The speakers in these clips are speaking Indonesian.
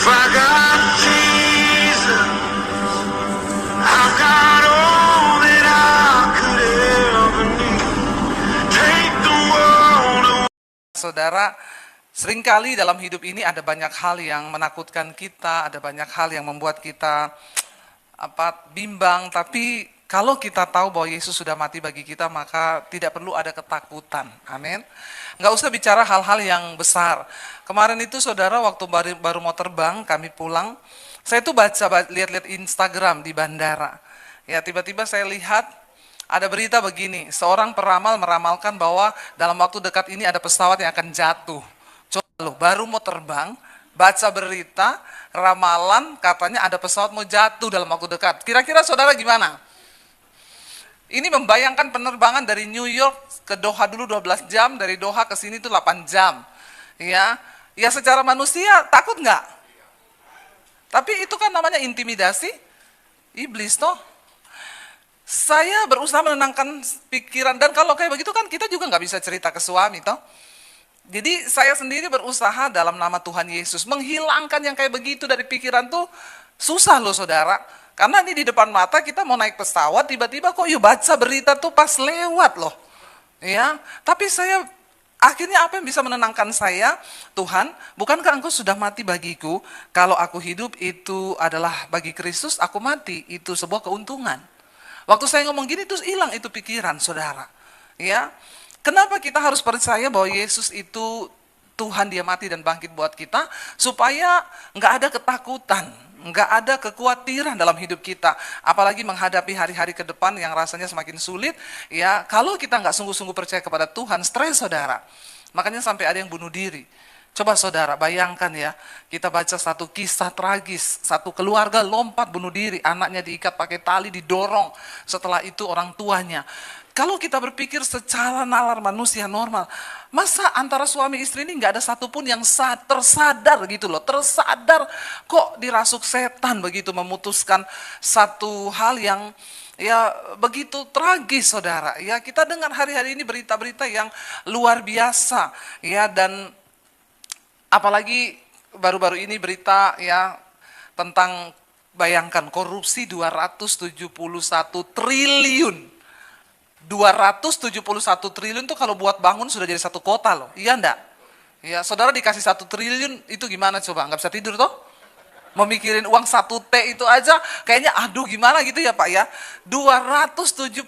If I got Jesus, I've got all that I could ever need. Take the world away. Saudara, seringkali dalam hidup ini ada banyak hal yang menakutkan kita, ada banyak hal yang membuat kita bimbang, tapi kalau kita tahu bahwa Yesus sudah mati bagi kita, maka tidak perlu ada ketakutan. Amin. Nggak usah bicara hal-hal yang besar. Kemarin itu saudara, waktu baru mau terbang, kami pulang, saya tuh lihat-lihat Instagram di bandara. Ya, tiba-tiba saya lihat ada berita begini, seorang peramal meramalkan bahwa dalam waktu dekat ini ada pesawat yang akan jatuh. Coba loh, baru mau terbang, baca berita, ramalan katanya ada pesawat mau jatuh dalam waktu dekat. Kira-kira saudara gimana? Ini membayangkan penerbangan dari New York ke Doha dulu 12 jam, dari Doha ke sini itu 8 jam. Ya, secara manusia takut nggak? Tapi itu kan namanya intimidasi iblis toh. Saya berusaha menenangkan pikiran, dan kalau kayak begitu kan kita juga nggak bisa cerita ke suami toh. Jadi saya sendiri berusaha dalam nama Tuhan Yesus menghilangkan yang kayak begitu dari pikiran tuh susah loh saudara. Karena ini di depan mata kita mau naik pesawat, tiba-tiba kok yuk baca berita tuh pas lewat loh. Ya, tapi saya akhirnya apa yang bisa menenangkan saya? Tuhan, bukankah Engkau sudah mati bagiku? Kalau aku hidup itu adalah bagi Kristus, aku mati itu sebuah keuntungan. Waktu saya ngomong gini terus hilang itu pikiran saudara. Ya, kenapa kita harus percaya bahwa Yesus itu Tuhan, dia mati dan bangkit buat kita, supaya nggak ada ketakutan, nggak ada kekhawatiran dalam hidup kita, apalagi menghadapi hari-hari ke depan yang rasanya semakin sulit. Ya, kalau kita nggak sungguh-sungguh percaya kepada Tuhan, stres saudara. Makanya sampai ada yang bunuh diri. Coba saudara bayangkan ya, kita baca satu kisah tragis, satu keluarga lompat bunuh diri, anaknya diikat pakai tali, didorong, setelah itu orang tuanya. Kalau kita berpikir secara nalar manusia normal, masa antara suami istri ini nggak ada satupun yang tersadar gitu loh, tersadar kok dirasuk setan begitu, memutuskan satu hal yang ya begitu tragis saudara. Ya, kita dengar hari-hari ini berita-berita yang luar biasa ya, dan apalagi baru-baru ini berita ya tentang, bayangkan korupsi 271 triliun. 271 triliun tuh kalau buat bangun sudah jadi satu kota loh. Iya enggak? Ya, saudara dikasih 1 triliun itu gimana coba? Nggak bisa tidur toh? Memikirin uang 1 T itu aja kayaknya aduh gimana gitu ya Pak ya. 271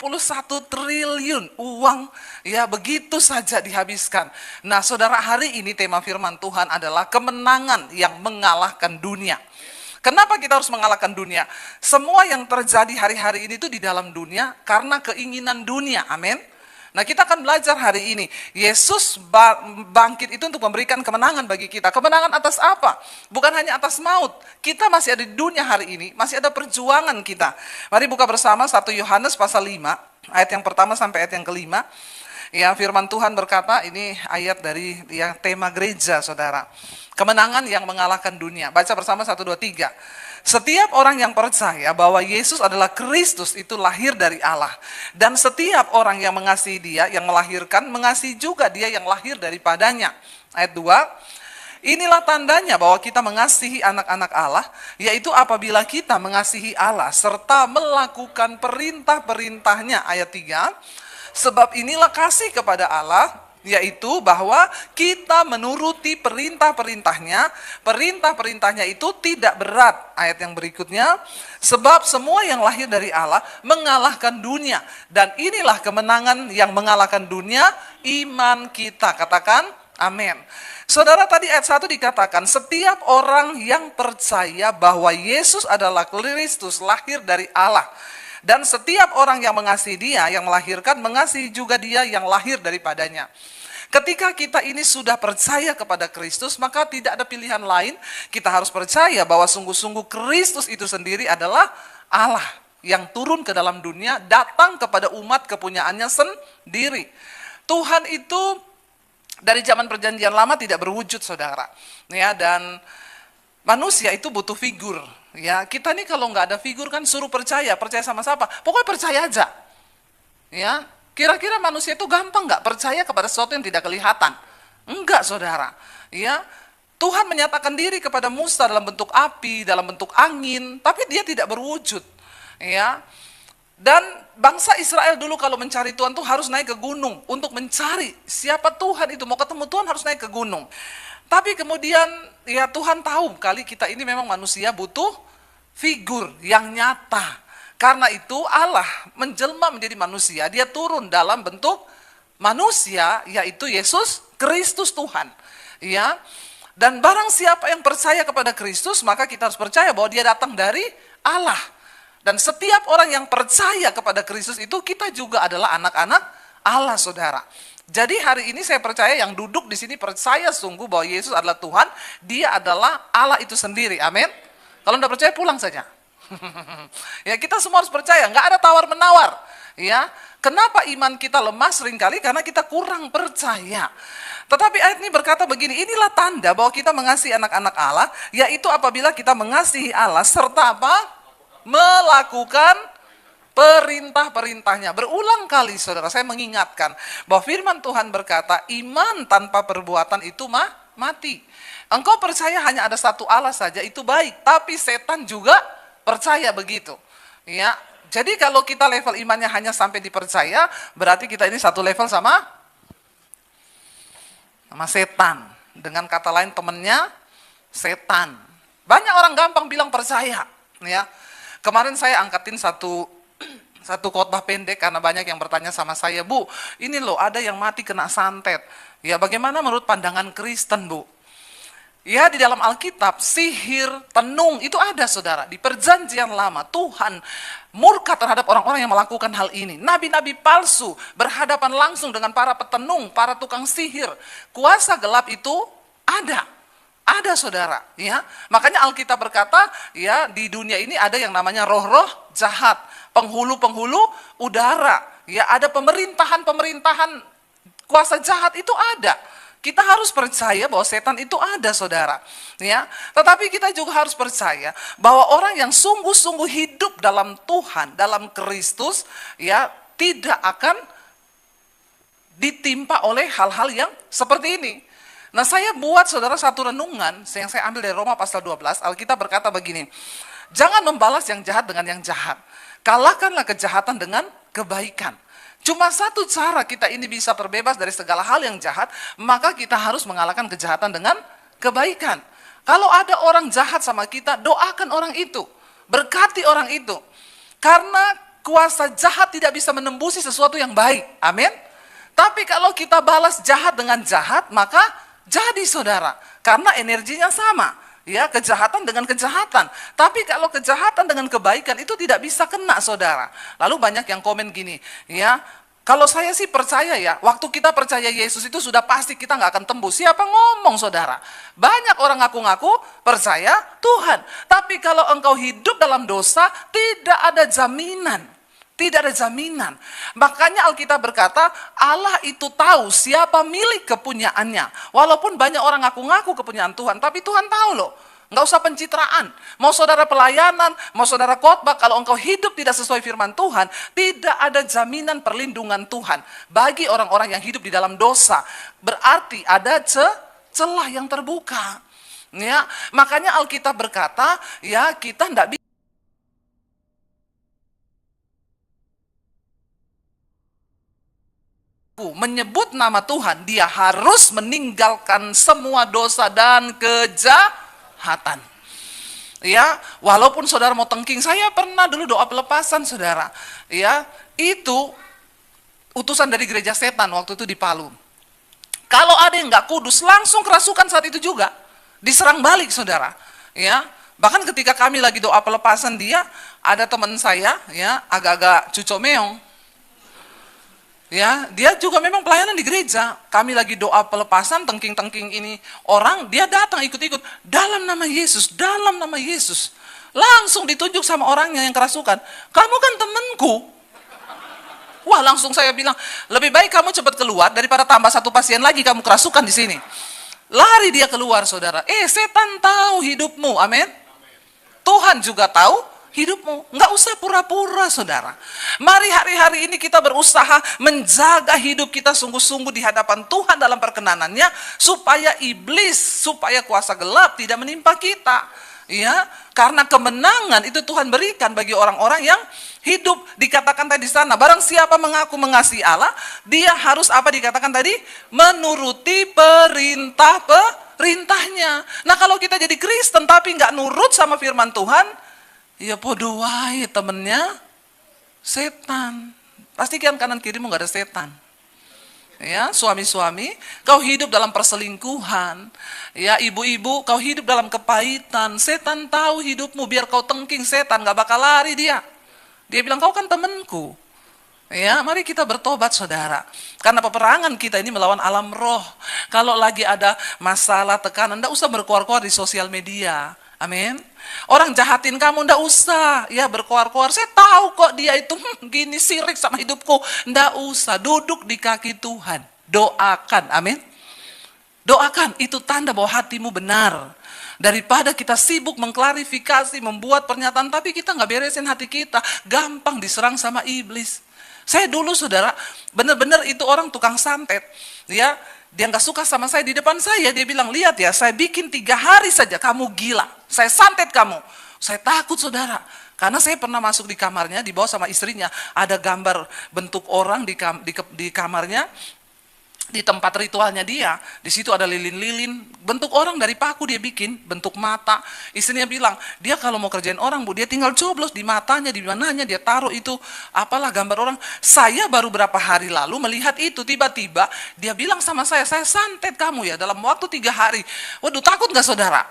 triliun uang ya begitu saja dihabiskan. Nah saudara, hari ini tema firman Tuhan adalah kemenangan yang mengalahkan dunia. Kenapa kita harus mengalahkan dunia? Semua yang terjadi hari-hari ini itu di dalam dunia karena keinginan dunia. Amin. Nah, kita akan belajar hari ini. Yesus bangkit itu untuk memberikan kemenangan bagi kita. Kemenangan atas apa? Bukan hanya atas maut. Kita masih ada di dunia hari ini, masih ada perjuangan kita. Mari buka bersama 1 Yohanes pasal 5, ayat yang pertama sampai ayat yang kelima. Ya, firman Tuhan berkata, ini ayat dari ya, tema gereja saudara. Kemenangan yang mengalahkan dunia. Baca bersama 1, 2, 3. Setiap orang yang percaya bahwa Yesus adalah Kristus itu lahir dari Allah. Dan setiap orang yang mengasihi dia, yang melahirkan, mengasihi juga dia yang lahir daripadanya. Ayat 2. Inilah tandanya bahwa kita mengasihi anak-anak Allah, yaitu apabila kita mengasihi Allah, serta melakukan perintah-perintahnya. Ayat 3. Sebab inilah kasih kepada Allah, yaitu bahwa kita menuruti perintah-perintahnya. Perintah-perintahnya itu tidak berat. Ayat yang berikutnya, sebab semua yang lahir dari Allah mengalahkan dunia. Dan inilah kemenangan yang mengalahkan dunia, iman kita. Katakan amin. Saudara, tadi ayat 1 dikatakan, setiap orang yang percaya bahwa Yesus adalah Kristus lahir dari Allah. Dan setiap orang yang mengasihi dia, yang melahirkan, mengasihi juga dia yang lahir daripadanya. Ketika kita ini sudah percaya kepada Kristus, maka tidak ada pilihan lain. Kita harus percaya bahwa sungguh-sungguh Kristus itu sendiri adalah Allah yang turun ke dalam dunia, datang kepada umat kepunyaannya sendiri. Tuhan itu dari zaman perjanjian lama tidak berwujud saudara. Ya, dan manusia itu butuh figur. Ya, kita nih kalau nggak ada figur kan suruh percaya sama siapa? Pokoknya percaya aja. Ya, kira-kira manusia itu gampang nggak percaya kepada sesuatu yang tidak kelihatan? Enggak, saudara. Ya, Tuhan menyatakan diri kepada Musa dalam bentuk api, dalam bentuk angin, tapi dia tidak berwujud. Ya. Dan bangsa Israel dulu kalau mencari Tuhan tuh harus naik ke gunung untuk mencari siapa Tuhan itu. Mau ketemu Tuhan harus naik ke gunung. Tapi kemudian ya Tuhan tahu kali kita ini memang manusia butuh figur yang nyata. Karena itu Allah menjelma menjadi manusia. Dia turun dalam bentuk manusia, yaitu Yesus Kristus Tuhan. Ya. Dan barang siapa yang percaya kepada Kristus, maka kita harus percaya bahwa dia datang dari Allah. Dan setiap orang yang percaya kepada Kristus itu, kita juga adalah anak-anak Allah, saudara. Jadi hari ini saya percaya yang duduk di sini percaya sungguh bahwa Yesus adalah Tuhan, dia adalah Allah itu sendiri, amin. Kalau tidak percaya pulang saja. Ya kita semua harus percaya, nggak ada tawar-menawar. Ya, kenapa iman kita lemah seringkali? Karena kita kurang percaya. Tetapi ayat ini berkata begini, inilah tanda bahwa kita mengasihi anak-anak Allah, yaitu apabila kita mengasihi Allah serta apa? Melakukan perintah-perintahnya. Berulang kali saudara saya mengingatkan bahwa firman Tuhan berkata iman tanpa perbuatan itu mati. Engkau percaya hanya ada satu Allah saja itu baik, tapi setan juga percaya begitu. Ya, jadi kalau kita level imannya hanya sampai dipercaya, berarti kita ini satu level sama setan. Dengan kata lain temannya setan. Banyak orang gampang bilang percaya, ya. Kemarin saya angkatin satu khotbah pendek karena banyak yang bertanya sama saya, Bu, ini loh ada yang mati kena santet. Ya bagaimana menurut pandangan Kristen, Bu? Ya di dalam Alkitab, sihir, tenung itu ada saudara. Di perjanjian lama, Tuhan murka terhadap orang-orang yang melakukan hal ini. Nabi-nabi palsu berhadapan langsung dengan para petenung, para tukang sihir. Kuasa gelap itu ada. Ada saudara, ya. Makanya Alkitab berkata, ya di dunia ini ada yang namanya roh-roh jahat, penghulu-penghulu udara, ya ada pemerintahan kuasa jahat itu ada. Kita harus percaya bahwa setan itu ada, saudara. Ya, tetapi kita juga harus percaya bahwa orang yang sungguh-sungguh hidup dalam Tuhan, dalam Kristus, ya tidak akan ditimpa oleh hal-hal yang seperti ini. Nah saya buat saudara satu renungan yang saya ambil dari Roma pasal 12, Alkitab berkata begini, jangan membalas yang jahat dengan yang jahat, kalahkanlah kejahatan dengan kebaikan. Cuma satu cara kita ini bisa terbebas dari segala hal yang jahat, maka kita harus mengalahkan kejahatan dengan kebaikan. Kalau ada orang jahat sama kita, doakan orang itu, berkati orang itu. Karena kuasa jahat tidak bisa menembusi sesuatu yang baik, amin. Tapi kalau kita balas jahat dengan jahat, maka jadi saudara, karena energinya sama, ya kejahatan dengan kejahatan. Tapi kalau kejahatan dengan kebaikan itu tidak bisa kena saudara. Lalu banyak yang komen gini, ya kalau saya sih percaya ya, waktu kita percaya Yesus itu sudah pasti kita nggak akan tembus. Siapa ngomong saudara? Banyak orang ngaku-ngaku percaya Tuhan. Tapi kalau engkau hidup dalam dosa, tidak ada jaminan. Tidak ada jaminan. Makanya Alkitab berkata, Allah itu tahu siapa milik kepunyaannya. Walaupun banyak orang ngaku-ngaku kepunyaan Tuhan, tapi Tuhan tahu loh. Nggak usah pencitraan. Mau saudara pelayanan, mau saudara khotbah, kalau engkau hidup tidak sesuai firman Tuhan, tidak ada jaminan perlindungan Tuhan. Bagi orang-orang yang hidup di dalam dosa, berarti ada celah yang terbuka. Ya, makanya Alkitab berkata, ya kita tidak bisa menyebut nama Tuhan, dia harus meninggalkan semua dosa dan kejahatan. Ya, walaupun saudara mau tengking, saya pernah dulu doa pelepasan saudara. Ya, itu utusan dari gereja setan waktu itu di Palu. Kalau ada yang nggak kudus, langsung kerasukan saat itu juga, diserang balik saudara. Ya, bahkan ketika kami lagi doa pelepasan dia, ada teman saya, ya agak-agak cucomeong. Ya, dia juga memang pelayanan di gereja. Kami lagi doa pelepasan, tengking-tengking ini orang, dia datang ikut-ikut dalam nama Yesus, dalam nama Yesus. Langsung ditunjuk sama orangnya yang kerasukan. Kamu kan temanku. Wah, langsung saya bilang, lebih baik kamu cepat keluar daripada tambah satu pasien lagi kamu kerasukan di sini. Lari dia keluar, saudara. Setan tahu hidupmu, amin. Tuhan juga tahu hidupmu. Nggak usah pura-pura, saudara. Mari hari-hari ini kita berusaha menjaga hidup kita sungguh-sungguh di hadapan Tuhan dalam perkenanannya, supaya iblis, supaya kuasa gelap tidak menimpa kita. Ya, karena kemenangan itu Tuhan berikan bagi orang-orang yang hidup. Dikatakan tadi sana, barang siapa mengaku mengasihi Allah, dia harus apa dikatakan tadi? Menuruti perintahnya. Nah, kalau kita jadi Kristen tapi nggak nurut sama firman Tuhan, ya podo wae temennya setan. Pastikan kanan kirimu nggak ada setan. Ya, suami-suami, kau hidup dalam perselingkuhan. Ya, ibu-ibu, kau hidup dalam kepahitan. Setan tahu hidupmu, biar kau tengking, setan gak bakal lari dia. Dia bilang, kau kan temanku. Ya, mari kita bertobat, saudara. Karena peperangan kita ini melawan alam roh. Kalau lagi ada masalah, tekanan, ndak usah berkuar-kuar di sosial media. Amin. Orang jahatin kamu, ndak usah ya berkoar-koar. Saya tahu kok dia itu gini sirik sama hidupku. Ndak usah, duduk di kaki Tuhan. Doakan, amin. Doakan, itu tanda bahwa hatimu benar. Daripada kita sibuk mengklarifikasi, membuat pernyataan, tapi kita nggak beresin hati kita, gampang diserang sama iblis. Saya dulu, saudara, benar-benar itu orang tukang santet. Ya, dia nggak suka sama saya di depan saya. Dia bilang, lihat ya, saya bikin 3 hari saja, kamu gila. Saya santet kamu. Saya takut, saudara. Karena saya pernah masuk di kamarnya, dibawa sama istrinya. Ada gambar bentuk orang di kamarnya. Di tempat ritualnya dia, di situ ada lilin-lilin, bentuk orang dari paku dia bikin, bentuk mata. Istrinya bilang, dia kalau mau kerjain orang, Bu, dia tinggal coblos di matanya, di mananya, dia taruh itu, apalah gambar orang. Saya baru berapa hari lalu melihat itu, tiba-tiba dia bilang sama saya santet kamu ya, dalam waktu 3 hari. Waduh, takut gak, saudara?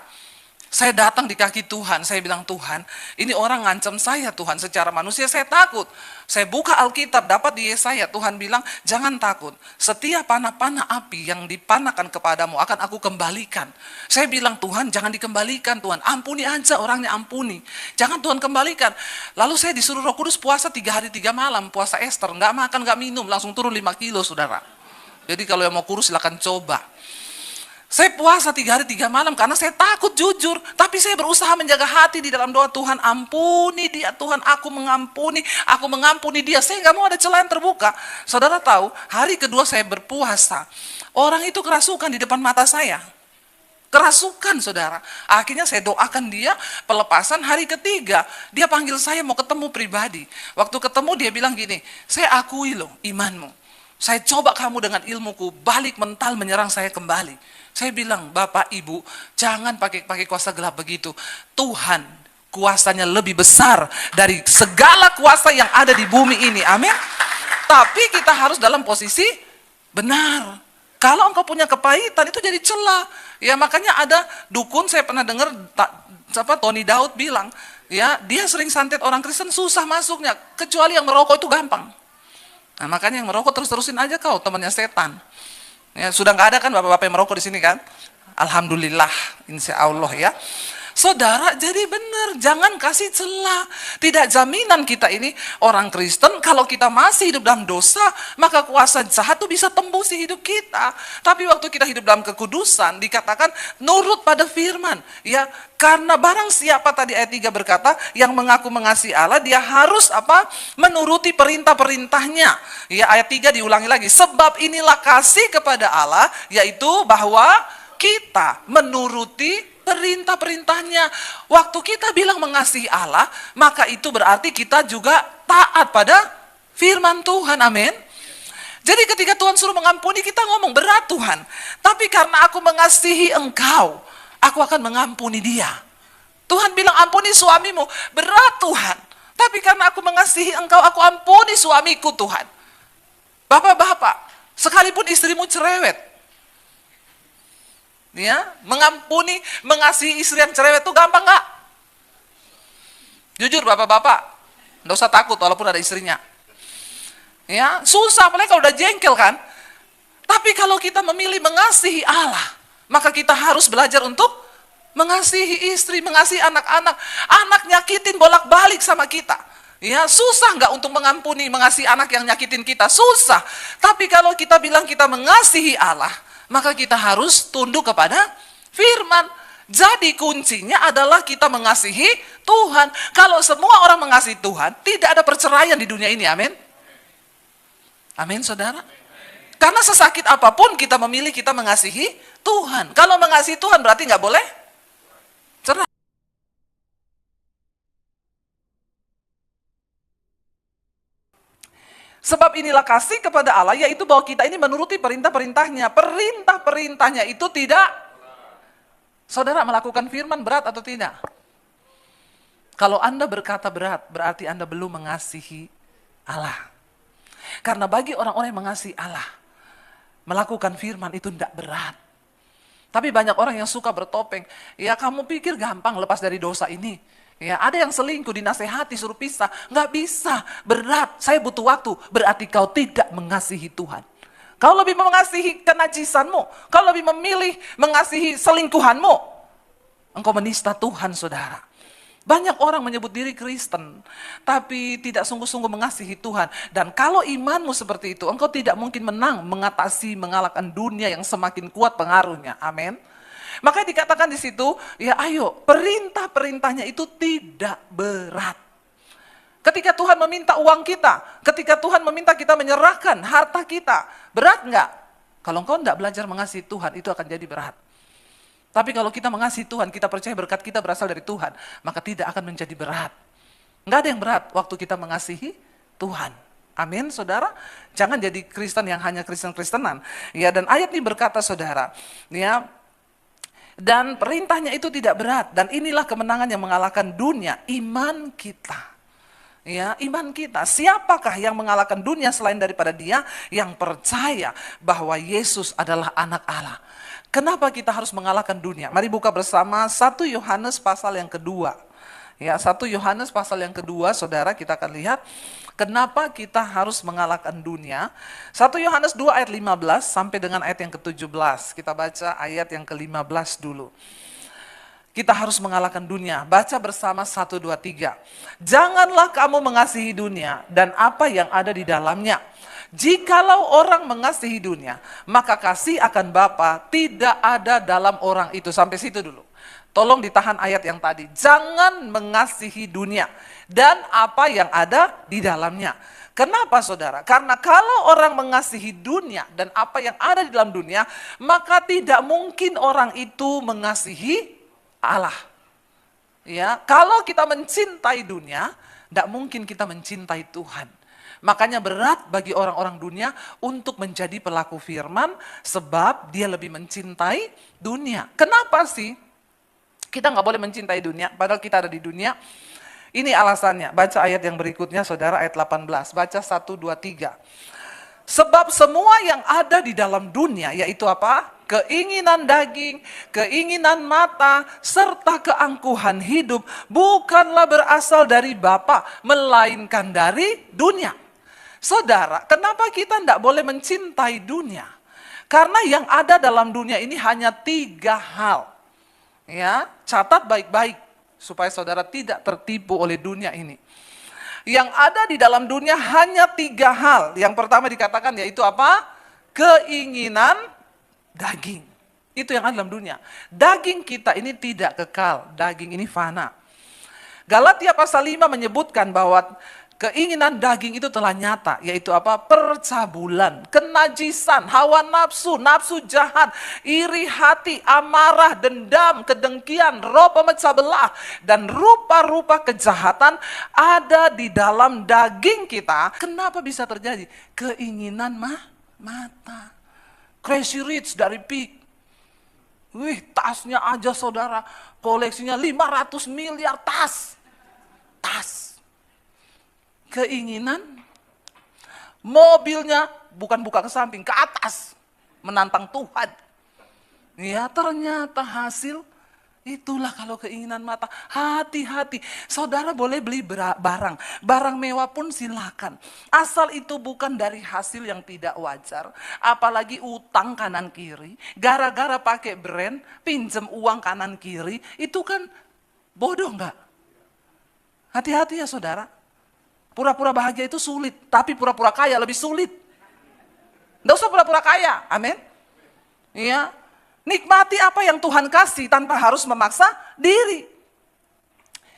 Saya datang di kaki Tuhan, saya bilang, Tuhan, ini orang ngancam saya, Tuhan, secara manusia saya takut. Saya buka Alkitab, dapat di Yesaya, Tuhan bilang, jangan takut. Setiap panah-panah api yang dipanakan kepadamu akan aku kembalikan. Saya bilang, Tuhan, jangan dikembalikan, Tuhan. Ampuni aja orangnya, ampuni. Jangan Tuhan kembalikan. Lalu saya disuruh Roh Kudus puasa 3 hari 3 malam, puasa Ester. Nggak makan, nggak minum, langsung turun 5 kilo, saudara. Jadi kalau yang mau kurus silakan coba. Saya puasa 3 hari 3 malam karena saya takut jujur. Tapi saya berusaha menjaga hati di dalam doa. Tuhan ampuni dia, Tuhan aku mengampuni dia. Saya nggak mau ada celah yang terbuka. Saudara tahu, hari kedua saya berpuasa. Orang itu kerasukan di depan mata saya. Kerasukan, saudara. Akhirnya saya doakan dia, pelepasan. Hari ketiga, dia panggil saya mau ketemu pribadi. Waktu ketemu dia bilang gini, saya akui loh imanmu. Saya coba kamu dengan ilmuku, balik mental menyerang saya kembali. Saya bilang, Bapak, Ibu, jangan pakai kuasa gelap begitu. Tuhan, kuasanya lebih besar dari segala kuasa yang ada di bumi ini. Amin. Tapi kita harus dalam posisi benar. Kalau engkau punya kepahitan, itu jadi celah. Ya, makanya ada dukun, saya pernah dengar Tony Daud bilang, ya, dia sering santet orang Kristen, susah masuknya. Kecuali yang merokok itu gampang. Nah, makanya yang merokok terus-terusin aja kau, temannya setan. Ya, sudah nggak ada kan bapak-bapak yang merokok di sini kan? Alhamdulillah, insya Allah ya. Saudara, jadi benar, jangan kasih celah. Tidak jaminan kita ini orang Kristen, kalau kita masih hidup dalam dosa, maka kuasa jahat itu bisa tembusi hidup kita. Tapi waktu kita hidup dalam kekudusan, dikatakan nurut pada firman. Ya, karena barang siapa tadi ayat 3 berkata, yang mengaku mengasihi Allah, dia harus apa? Menuruti perintah-perintahnya. Ya, ayat 3 diulangi lagi. Sebab inilah kasih kepada Allah, yaitu bahwa kita menuruti perintah-perintahnya. Waktu kita bilang mengasihi Allah, maka itu berarti kita juga taat pada firman Tuhan. Amin. Jadi ketika Tuhan suruh mengampuni, kita ngomong, berat Tuhan. Tapi karena aku mengasihi engkau, aku akan mengampuni dia. Tuhan bilang, ampuni suamimu. Berat Tuhan. Tapi karena aku mengasihi engkau, aku ampuni suamiku, Tuhan. Bapak-bapak, sekalipun istrimu cerewet, ya, mengampuni, mengasihi istri yang cerewet itu gampang nggak? Jujur bapak-bapak, nggak usah takut walaupun ada istrinya. Ya, susah, apalagi kalau udah jengkel kan. Tapi kalau kita memilih mengasihi Allah, maka kita harus belajar untuk mengasihi istri, mengasihi anak-anak. Anak nyakitin bolak-balik sama kita. Ya, susah nggak untuk mengampuni, mengasihi anak yang nyakitin kita? Susah. Tapi kalau kita bilang kita mengasihi Allah, maka kita harus tunduk kepada firman. Jadi kuncinya adalah kita mengasihi Tuhan. Kalau semua orang mengasihi Tuhan, tidak ada perceraian di dunia ini. Amin. Amin, saudara. Karena sesakit apapun kita memilih, kita mengasihi Tuhan. Kalau mengasihi Tuhan berarti nggak boleh cerai. Sebab inilah kasih kepada Allah, yaitu bahwa kita ini menuruti perintah-perintahnya. Perintah-perintahnya itu tidak. Saudara melakukan firman berat atau tidak? Kalau Anda berkata berat, berarti Anda belum mengasihi Allah. Karena bagi orang-orang yang mengasihi Allah, melakukan firman itu tidak berat. Tapi banyak orang yang suka bertopeng. Ya kamu pikir gampang lepas dari dosa ini. Ya ada yang selingkuh, dinasehati, suruh pisah. Nggak bisa, berat, saya butuh waktu. Berarti kau tidak mengasihi Tuhan. Kau lebih mengasihi kenajisanmu. Kau lebih memilih mengasihi selingkuhanmu. Engkau menista Tuhan, saudara. Banyak orang menyebut diri Kristen, tapi tidak sungguh-sungguh mengasihi Tuhan. Dan kalau imanmu seperti itu, engkau tidak mungkin menang, mengalahkan dunia yang semakin kuat pengaruhnya. Amin. Makanya dikatakan di situ, ya ayo, perintah-perintahnya itu tidak berat. Ketika Tuhan meminta uang kita, ketika Tuhan meminta kita menyerahkan harta kita, berat nggak? Kalau engkau tidak belajar mengasihi Tuhan, itu akan jadi berat. Tapi kalau kita mengasihi Tuhan, kita percaya berkat kita berasal dari Tuhan, maka tidak akan menjadi berat. Nggak ada yang berat waktu kita mengasihi Tuhan. Amin, saudara. Jangan jadi Kristen yang hanya Kristen-Kristenan. Ya, dan ayat ini berkata, saudara, ya, dan perintahnya itu tidak berat. Dan inilah kemenangan yang mengalahkan dunia, iman kita. Ya, iman kita. Siapakah yang mengalahkan dunia selain daripada Dia yang percaya bahwa Yesus adalah anak Allah? Kenapa kita harus mengalahkan dunia? Mari buka bersama 1 Yohanes pasal yang kedua. Ya, 1 Yohanes pasal yang kedua, saudara, kita akan lihat kenapa kita harus mengalahkan dunia. 1 Yohanes 2 ayat 15 sampai dengan ayat yang ke-17. Kita baca ayat yang ke-15 dulu. Kita harus mengalahkan dunia. Baca bersama 1, 2, 3. Janganlah kamu mengasihi dunia dan apa yang ada di dalamnya. Jikalau orang mengasihi dunia, maka kasih akan Bapa tidak ada dalam orang itu. Sampai situ dulu. Tolong ditahan ayat yang tadi. Jangan mengasihi dunia dan apa yang ada di dalamnya. Kenapa, saudara? Karena kalau orang mengasihi dunia dan apa yang ada di dalam dunia, maka tidak mungkin orang itu mengasihi Allah. Ya, kalau kita mencintai dunia, tidak mungkin kita mencintai Tuhan. Makanya berat bagi orang-orang dunia untuk menjadi pelaku firman, sebab dia lebih mencintai dunia. Kenapa sih kita nggak boleh mencintai dunia, padahal kita ada di dunia? Ini alasannya. Baca ayat yang berikutnya, saudara, ayat 18. Baca 1, 2, 3. Sebab semua yang ada di dalam dunia, yaitu apa? Keinginan daging, keinginan mata, serta keangkuhan hidup, bukanlah berasal dari Bapa, melainkan dari dunia. Saudara, kenapa kita tidak boleh mencintai dunia? Karena yang ada dalam dunia ini hanya 3 hal. Ya, catat baik-baik supaya saudara tidak tertipu oleh dunia ini. Yang ada di dalam dunia hanya 3 hal. Yang pertama dikatakan yaitu apa? Keinginan daging. Itu yang ada dalam dunia. Daging kita ini tidak kekal. Daging ini fana. Galatia pasal 5 menyebutkan bahwa keinginan daging itu telah nyata, yaitu apa? Percabulan, kenajisan, hawa nafsu, nafsu jahat, iri hati, amarah, dendam, kedengkian, roh pemecah belah, dan rupa-rupa kejahatan ada di dalam daging kita. Kenapa bisa terjadi? Keinginan mata. Crazy Rich dari Peak. Wih, tasnya aja, saudara, koleksinya 500 miliar tas. Keinginan, mobilnya bukan buka ke samping, ke atas, menantang Tuhan. Ya, ternyata hasil itulah kalau keinginan mata. Hati-hati, saudara boleh beli barang mewah pun silakan, asal itu bukan dari hasil yang tidak wajar. Apalagi utang kanan kiri, gara-gara pakai brand, pinjam uang kanan kiri, itu kan bodoh nggak? Hati-hati ya, saudara. Pura-pura bahagia itu sulit, tapi pura-pura kaya lebih sulit. Nggak usah pura-pura kaya, amin. Iya. Nikmati apa yang Tuhan kasih tanpa harus memaksa diri.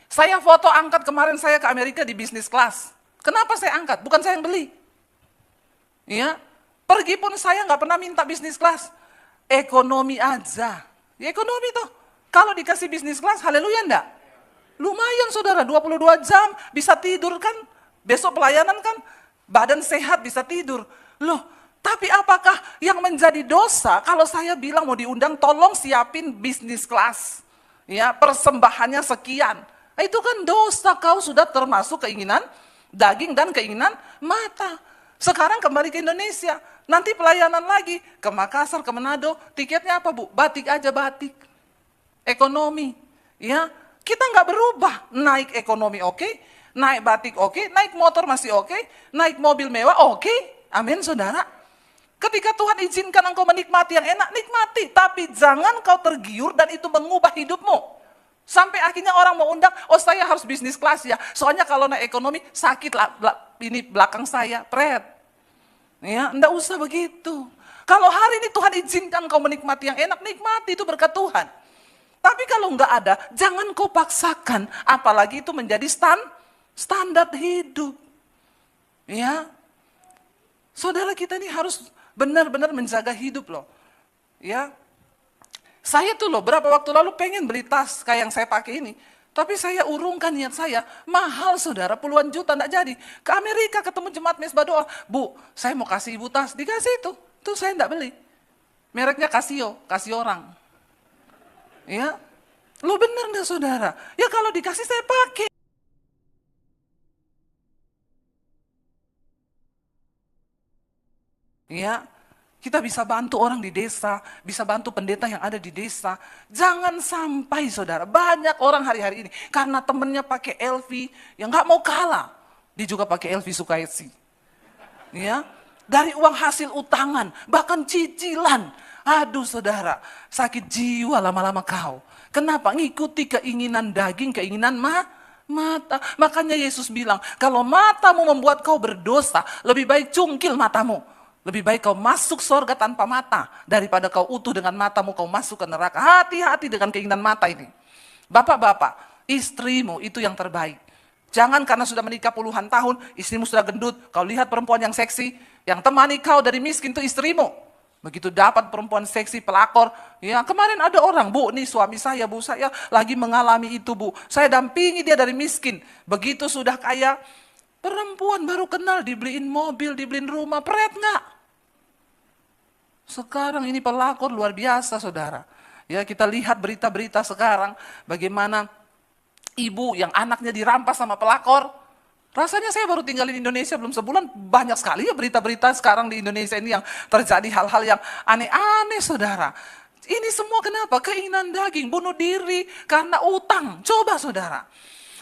Saya foto angkat kemarin saya ke Amerika di bisnis kelas. Kenapa saya angkat? Bukan saya yang beli. Ya, pergi pun saya nggak pernah minta bisnis kelas. Ekonomi aja. Ya ekonomi tuh. Kalau dikasih bisnis kelas, haleluya enggak? Lumayan saudara, 22 jam bisa tidur kan. Besok pelayanan kan, badan sehat bisa tidur. Loh, tapi apakah yang menjadi dosa kalau saya bilang mau diundang tolong siapin bisnis kelas. Ya, persembahannya sekian. Nah, itu kan dosa, kau sudah termasuk keinginan daging dan keinginan mata. Sekarang kembali ke Indonesia, nanti pelayanan lagi ke Makassar, ke Manado, tiketnya apa Bu? Batik aja batik. Ekonomi, ya kita nggak berubah, naik ekonomi oke, naik batik oke, naik motor masih oke, naik mobil mewah oke, amin saudara. Ketika Tuhan izinkan engkau menikmati yang enak, nikmati, tapi jangan kau tergiur dan itu mengubah hidupmu. Sampai akhirnya orang mau undang, oh saya harus bisnis kelas ya, soalnya kalau naik ekonomi sakit lah, ini belakang saya, pret. Ya, enggak usah begitu. Kalau hari ini Tuhan izinkan kau menikmati yang enak, nikmati, itu berkat Tuhan. Tapi kalau enggak ada, jangan kau paksakan, apalagi itu menjadi standar hidup. Ya, saudara kita ini harus benar-benar menjaga hidup loh. Ya, saya tuh loh berapa waktu lalu pengen beli tas kayak yang saya pakai ini. Tapi saya urungkan niat saya, mahal saudara, puluhan juta, enggak jadi. Ke Amerika ketemu jemaat mesbah doa, Bu, saya mau kasih ibu tas, dikasih itu saya enggak beli. Mereknya Casio, kasih orang. Ya, lo bener enggak saudara? Ya kalau dikasih saya pakai. Ya, kita bisa bantu orang di desa, bisa bantu pendeta yang ada di desa. Jangan sampai saudara, banyak orang hari-hari ini, karena temennya pakai LV, yang nggak mau kalah. Dia juga pakai LV Sukaisi. Ya, dari uang hasil utangan, bahkan cicilan. Aduh saudara, sakit jiwa lama-lama kau. Kenapa? Ngikuti keinginan daging, keinginan mata. Makanya Yesus bilang, kalau matamu membuat kau berdosa, lebih baik cungkil matamu. Lebih baik kau masuk surga tanpa mata, daripada kau utuh dengan matamu, kau masuk ke neraka. Hati-hati dengan keinginan mata ini. Bapak-bapak, istrimu itu yang terbaik. Jangan karena sudah menikah puluhan tahun, istrimu sudah gendut, kau lihat perempuan yang seksi, yang temani kau dari miskin itu istrimu. Begitu dapat perempuan seksi, pelakor, ya kemarin ada orang, Bu, nih suami saya, Bu, saya lagi mengalami itu, Bu. Saya dampingi dia dari miskin. Begitu sudah kaya, perempuan baru kenal, dibeliin mobil, dibeliin rumah, pret nggak? Sekarang ini pelakor luar biasa, saudara. Ya, kita lihat berita-berita sekarang, bagaimana ibu yang anaknya dirampas sama pelakor. Rasanya saya baru tinggal di Indonesia belum sebulan, banyak sekali ya berita-berita sekarang di Indonesia ini yang terjadi hal-hal yang aneh-aneh saudara. Ini semua kenapa? Keinginan daging, bunuh diri karena utang. Coba saudara.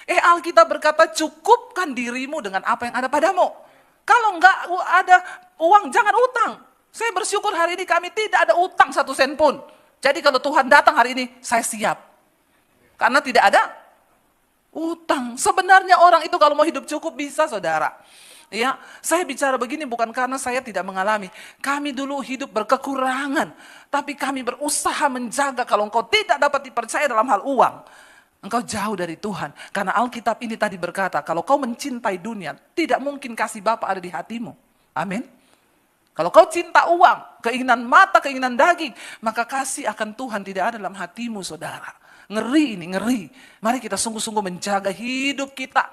Alkitab berkata cukupkan dirimu dengan apa yang ada padamu. Kalau enggak ada uang jangan utang. Saya bersyukur hari ini kami tidak ada utang 1 sen pun. Jadi kalau Tuhan datang hari ini saya siap. Karena tidak ada utang. Sebenarnya orang itu kalau mau hidup cukup bisa saudara. Ya, saya bicara begini bukan karena saya tidak mengalami. Kami dulu hidup berkekurangan. Tapi kami berusaha menjaga kalau engkau tidak dapat dipercaya dalam hal uang. Engkau jauh dari Tuhan. Karena Alkitab ini tadi berkata, kalau kau mencintai dunia, tidak mungkin kasih Bapa ada di hatimu. Amin. Kalau kau cinta uang, keinginan mata, keinginan daging, maka kasih akan Tuhan tidak ada dalam hatimu saudara. Ngeri ini, ngeri. Mari kita sungguh-sungguh menjaga hidup kita.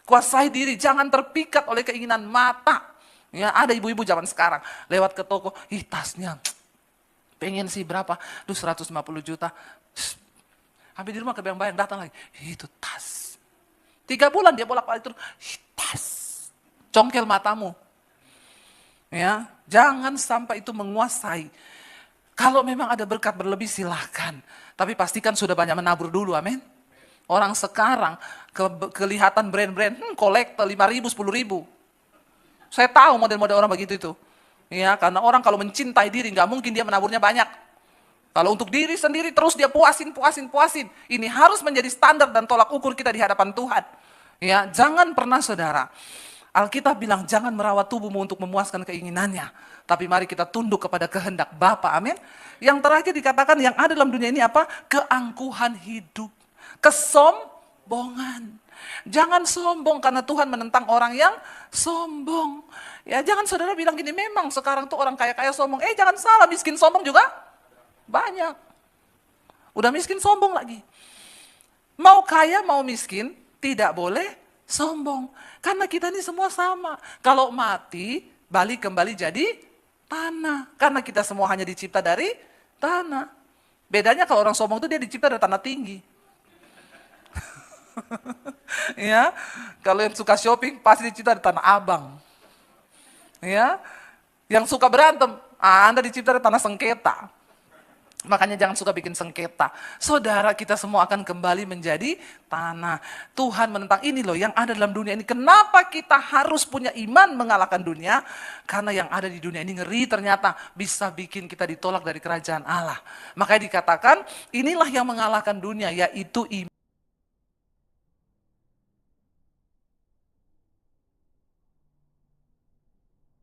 Kuasai diri, jangan terpikat oleh keinginan mata. Ya, ada ibu-ibu zaman sekarang, lewat ke toko, tasnya, pengen sih berapa? 150 juta. Habis di rumah kebayang-bayang, datang lagi, itu tas. 3 bulan dia bolak-balik terus, tas. Congkel matamu. Ya, jangan sampai itu menguasai. Kalau memang ada berkat berlebih silahkan. Tapi pastikan sudah banyak menabur dulu, amin. Orang sekarang kelihatan brand-brand, kolektor 5.000, 10.000. Saya tahu model-model orang begitu itu. Ya, karena orang kalau mencintai diri, nggak mungkin dia menaburnya banyak. Kalau untuk diri sendiri terus dia puasin. Ini harus menjadi standar dan tolak ukur kita di hadapan Tuhan. Ya, jangan pernah saudara. Alkitab bilang jangan merawat tubuhmu untuk memuaskan keinginannya. Tapi mari kita tunduk kepada kehendak Bapa, amin. Yang terakhir dikatakan yang ada dalam dunia ini apa? Keangkuhan hidup. Kesombongan. Jangan sombong karena Tuhan menentang orang yang sombong. Ya jangan saudara bilang gini, memang sekarang tuh orang kaya-kaya sombong. Jangan salah, miskin sombong juga banyak. Udah miskin sombong lagi. Mau kaya mau miskin tidak boleh sombong. Karena kita ini semua sama. Kalau mati balik kembali jadi tanah. Karena kita semua hanya dicipta dari tanah. Bedanya kalau orang sombong itu dia dicipta dari tanah tinggi. Ya, kalau yang suka shopping pasti dicipta di Tanah Abang. Ya, yang suka berantem, Anda dicipta di tanah sengketa. Makanya jangan suka bikin sengketa. Saudara, kita semua akan kembali menjadi tanah. Tuhan menentang ini loh yang ada dalam dunia ini. Kenapa kita harus punya iman mengalahkan dunia? Karena yang ada di dunia ini ngeri ternyata bisa bikin kita ditolak dari kerajaan Allah. Makanya dikatakan inilah yang mengalahkan dunia, yaitu iman.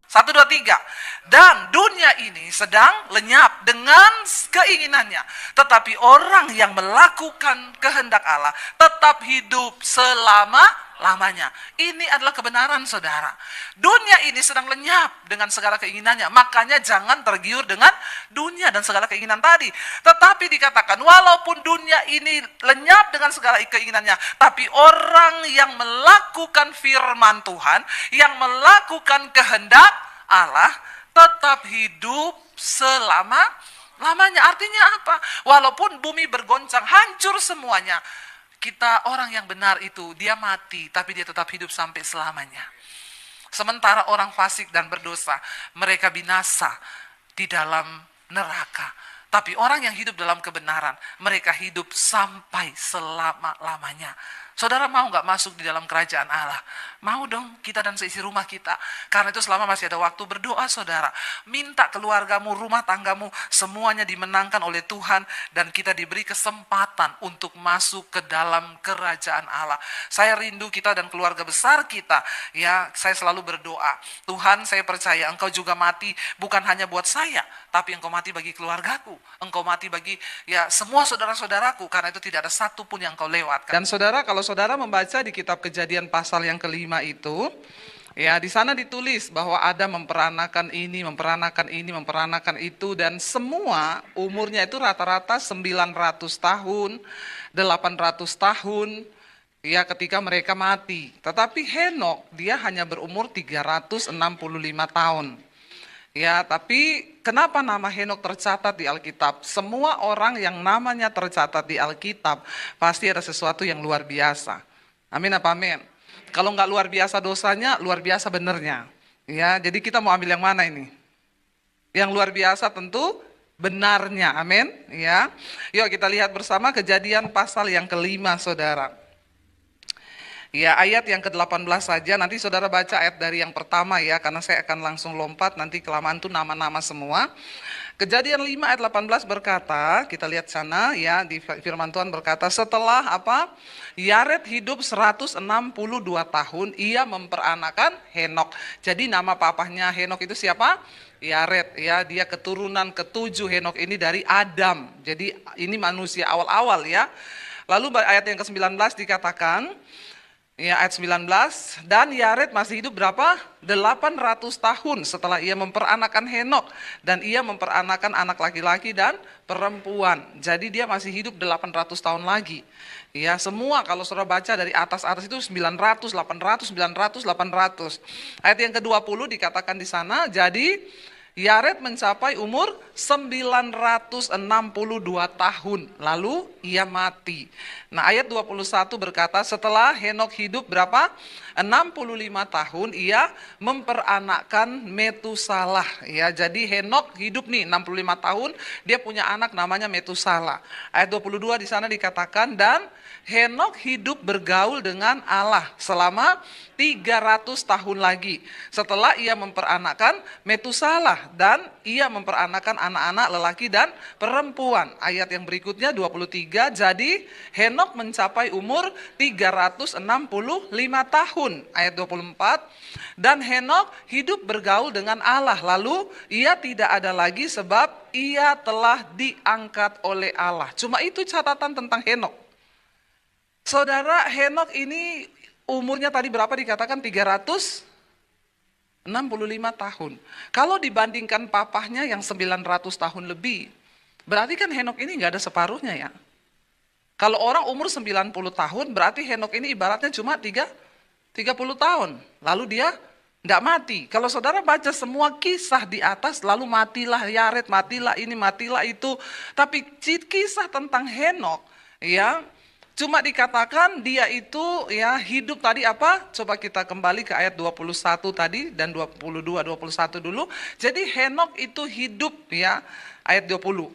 1, 2, 3. Dan dunia ini sedang lenyap dengan keinginannya. Tetapi orang yang melakukan kehendak Allah tetap hidup selama-lamanya. Ini adalah kebenaran saudara. Dunia ini sedang lenyap dengan segala keinginannya. Makanya jangan tergiur dengan dunia dan segala keinginan tadi. Tetapi dikatakan walaupun dunia ini lenyap dengan segala keinginannya. Tapi orang yang melakukan firman Tuhan, yang melakukan kehendak Allah, tetap hidup selama-lamanya. Artinya apa? Walaupun bumi bergoncang, hancur semuanya. Kita orang yang benar itu, dia mati, tapi dia tetap hidup sampai selamanya. Sementara orang fasik dan berdosa, mereka binasa di dalam neraka. Tapi orang yang hidup dalam kebenaran, mereka hidup sampai selama-lamanya. Saudara mau gak masuk di dalam kerajaan Allah? Mau dong, kita dan seisi rumah kita. Karena itu selama masih ada waktu berdoa saudara. Minta keluargamu, rumah tanggamu, semuanya dimenangkan oleh Tuhan. Dan kita diberi kesempatan untuk masuk ke dalam kerajaan Allah. Saya rindu kita dan keluarga besar kita. Ya, saya selalu berdoa. Tuhan, saya percaya engkau juga mati bukan hanya buat saya. Tapi engkau mati bagi keluargaku. Engkau mati bagi ya semua saudara-saudaraku. Karena itu tidak ada satupun yang engkau lewatkan. Dan saudara, kalau saudara membaca di kitab Kejadian pasal yang kelima itu, ya di sana ditulis bahwa Adam memperanakan ini, memperanakan itu, dan semua umurnya itu rata-rata 900 tahun, 800 tahun, ya ketika mereka mati. Tetapi Henok dia hanya berumur 365 tahun. Ya, tapi kenapa nama Henok tercatat di Alkitab? Semua orang yang namanya tercatat di Alkitab pasti ada sesuatu yang luar biasa. Amin apa amin? Kalau nggak luar biasa dosanya, luar biasa benernya. Ya, jadi kita mau ambil yang mana ini? Yang luar biasa tentu benarnya, amin. Ya, yuk kita lihat bersama Kejadian pasal yang kelima, saudara. Ya, ayat yang ke-18 saja, nanti saudara baca ayat dari yang pertama ya, karena saya akan langsung lompat, nanti kelamaan itu nama-nama semua. Kejadian 5 ayat 18 berkata, kita lihat sana ya, di firman Tuhan berkata, setelah apa? Yared hidup 162 tahun, ia memperanakan Henok. Jadi nama papahnya Henok itu siapa? Yared ya, dia keturunan ke-7 Henok ini dari Adam. Jadi ini manusia awal-awal ya. Lalu ayat yang ke-19 dikatakan, ya ayat 19, dan Yared masih hidup berapa? 800 tahun setelah ia memperanakan Henok. Dan ia memperanakan anak laki-laki dan perempuan. Jadi dia masih hidup 800 tahun lagi. Ya semua kalau saudara baca dari atas-atas itu 900, 800, 900, 800. Ayat yang ke-20 dikatakan di sana, jadi Yared mencapai umur 962 tahun, lalu ia mati. Nah ayat 21 berkata, setelah Henok hidup berapa? 65 tahun, ia memperanakkan Metusalah. Ya, jadi Henok hidup nih 65 tahun, dia punya anak namanya Metusalah. Ayat 22 di sana dikatakan, dan Henok hidup bergaul dengan Allah selama 300 tahun lagi. Setelah ia memperanakkan Metusalah dan ia memperanakkan anak-anak lelaki dan perempuan. Ayat yang berikutnya 23, jadi Henok mencapai umur 365 tahun. Ayat 24, dan Henok hidup bergaul dengan Allah. Lalu ia tidak ada lagi sebab ia telah diangkat oleh Allah. Cuma itu catatan tentang Henok. Saudara, Henok ini umurnya tadi berapa dikatakan? 365 tahun. Kalau dibandingkan papahnya yang 900 tahun lebih, berarti kan Henok ini nggak ada separuhnya ya. Kalau orang umur 90 tahun, berarti Henok ini ibaratnya cuma 30 tahun. Lalu dia nggak mati. Kalau saudara baca semua kisah di atas, lalu matilah Yared, matilah ini, matilah itu. Tapi kisah tentang Henok, ya, cuma dikatakan dia itu ya hidup tadi apa? Coba kita kembali ke ayat 21 tadi dan 22, 21 dulu. Jadi Henok itu hidup ya. Ayat 20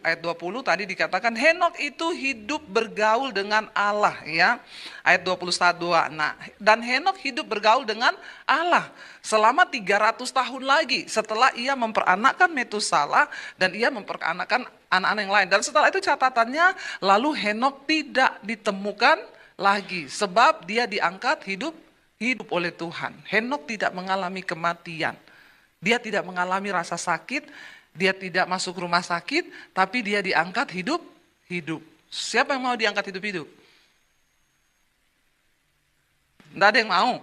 tadi dikatakan Henok itu hidup bergaul dengan Allah ya. Ayat 21. Nah, dan Henok hidup bergaul dengan Allah selama 300 tahun lagi setelah ia memperanakkan Metusalah dan ia memperanakkan anak-anak yang lain. Dan setelah itu catatannya, lalu Henok tidak ditemukan lagi sebab dia diangkat hidup oleh Tuhan. Henok tidak mengalami kematian. Dia tidak mengalami rasa sakit. Dia tidak masuk rumah sakit, tapi dia diangkat hidup. Siapa yang mau diangkat hidup? Tidak ada yang mau.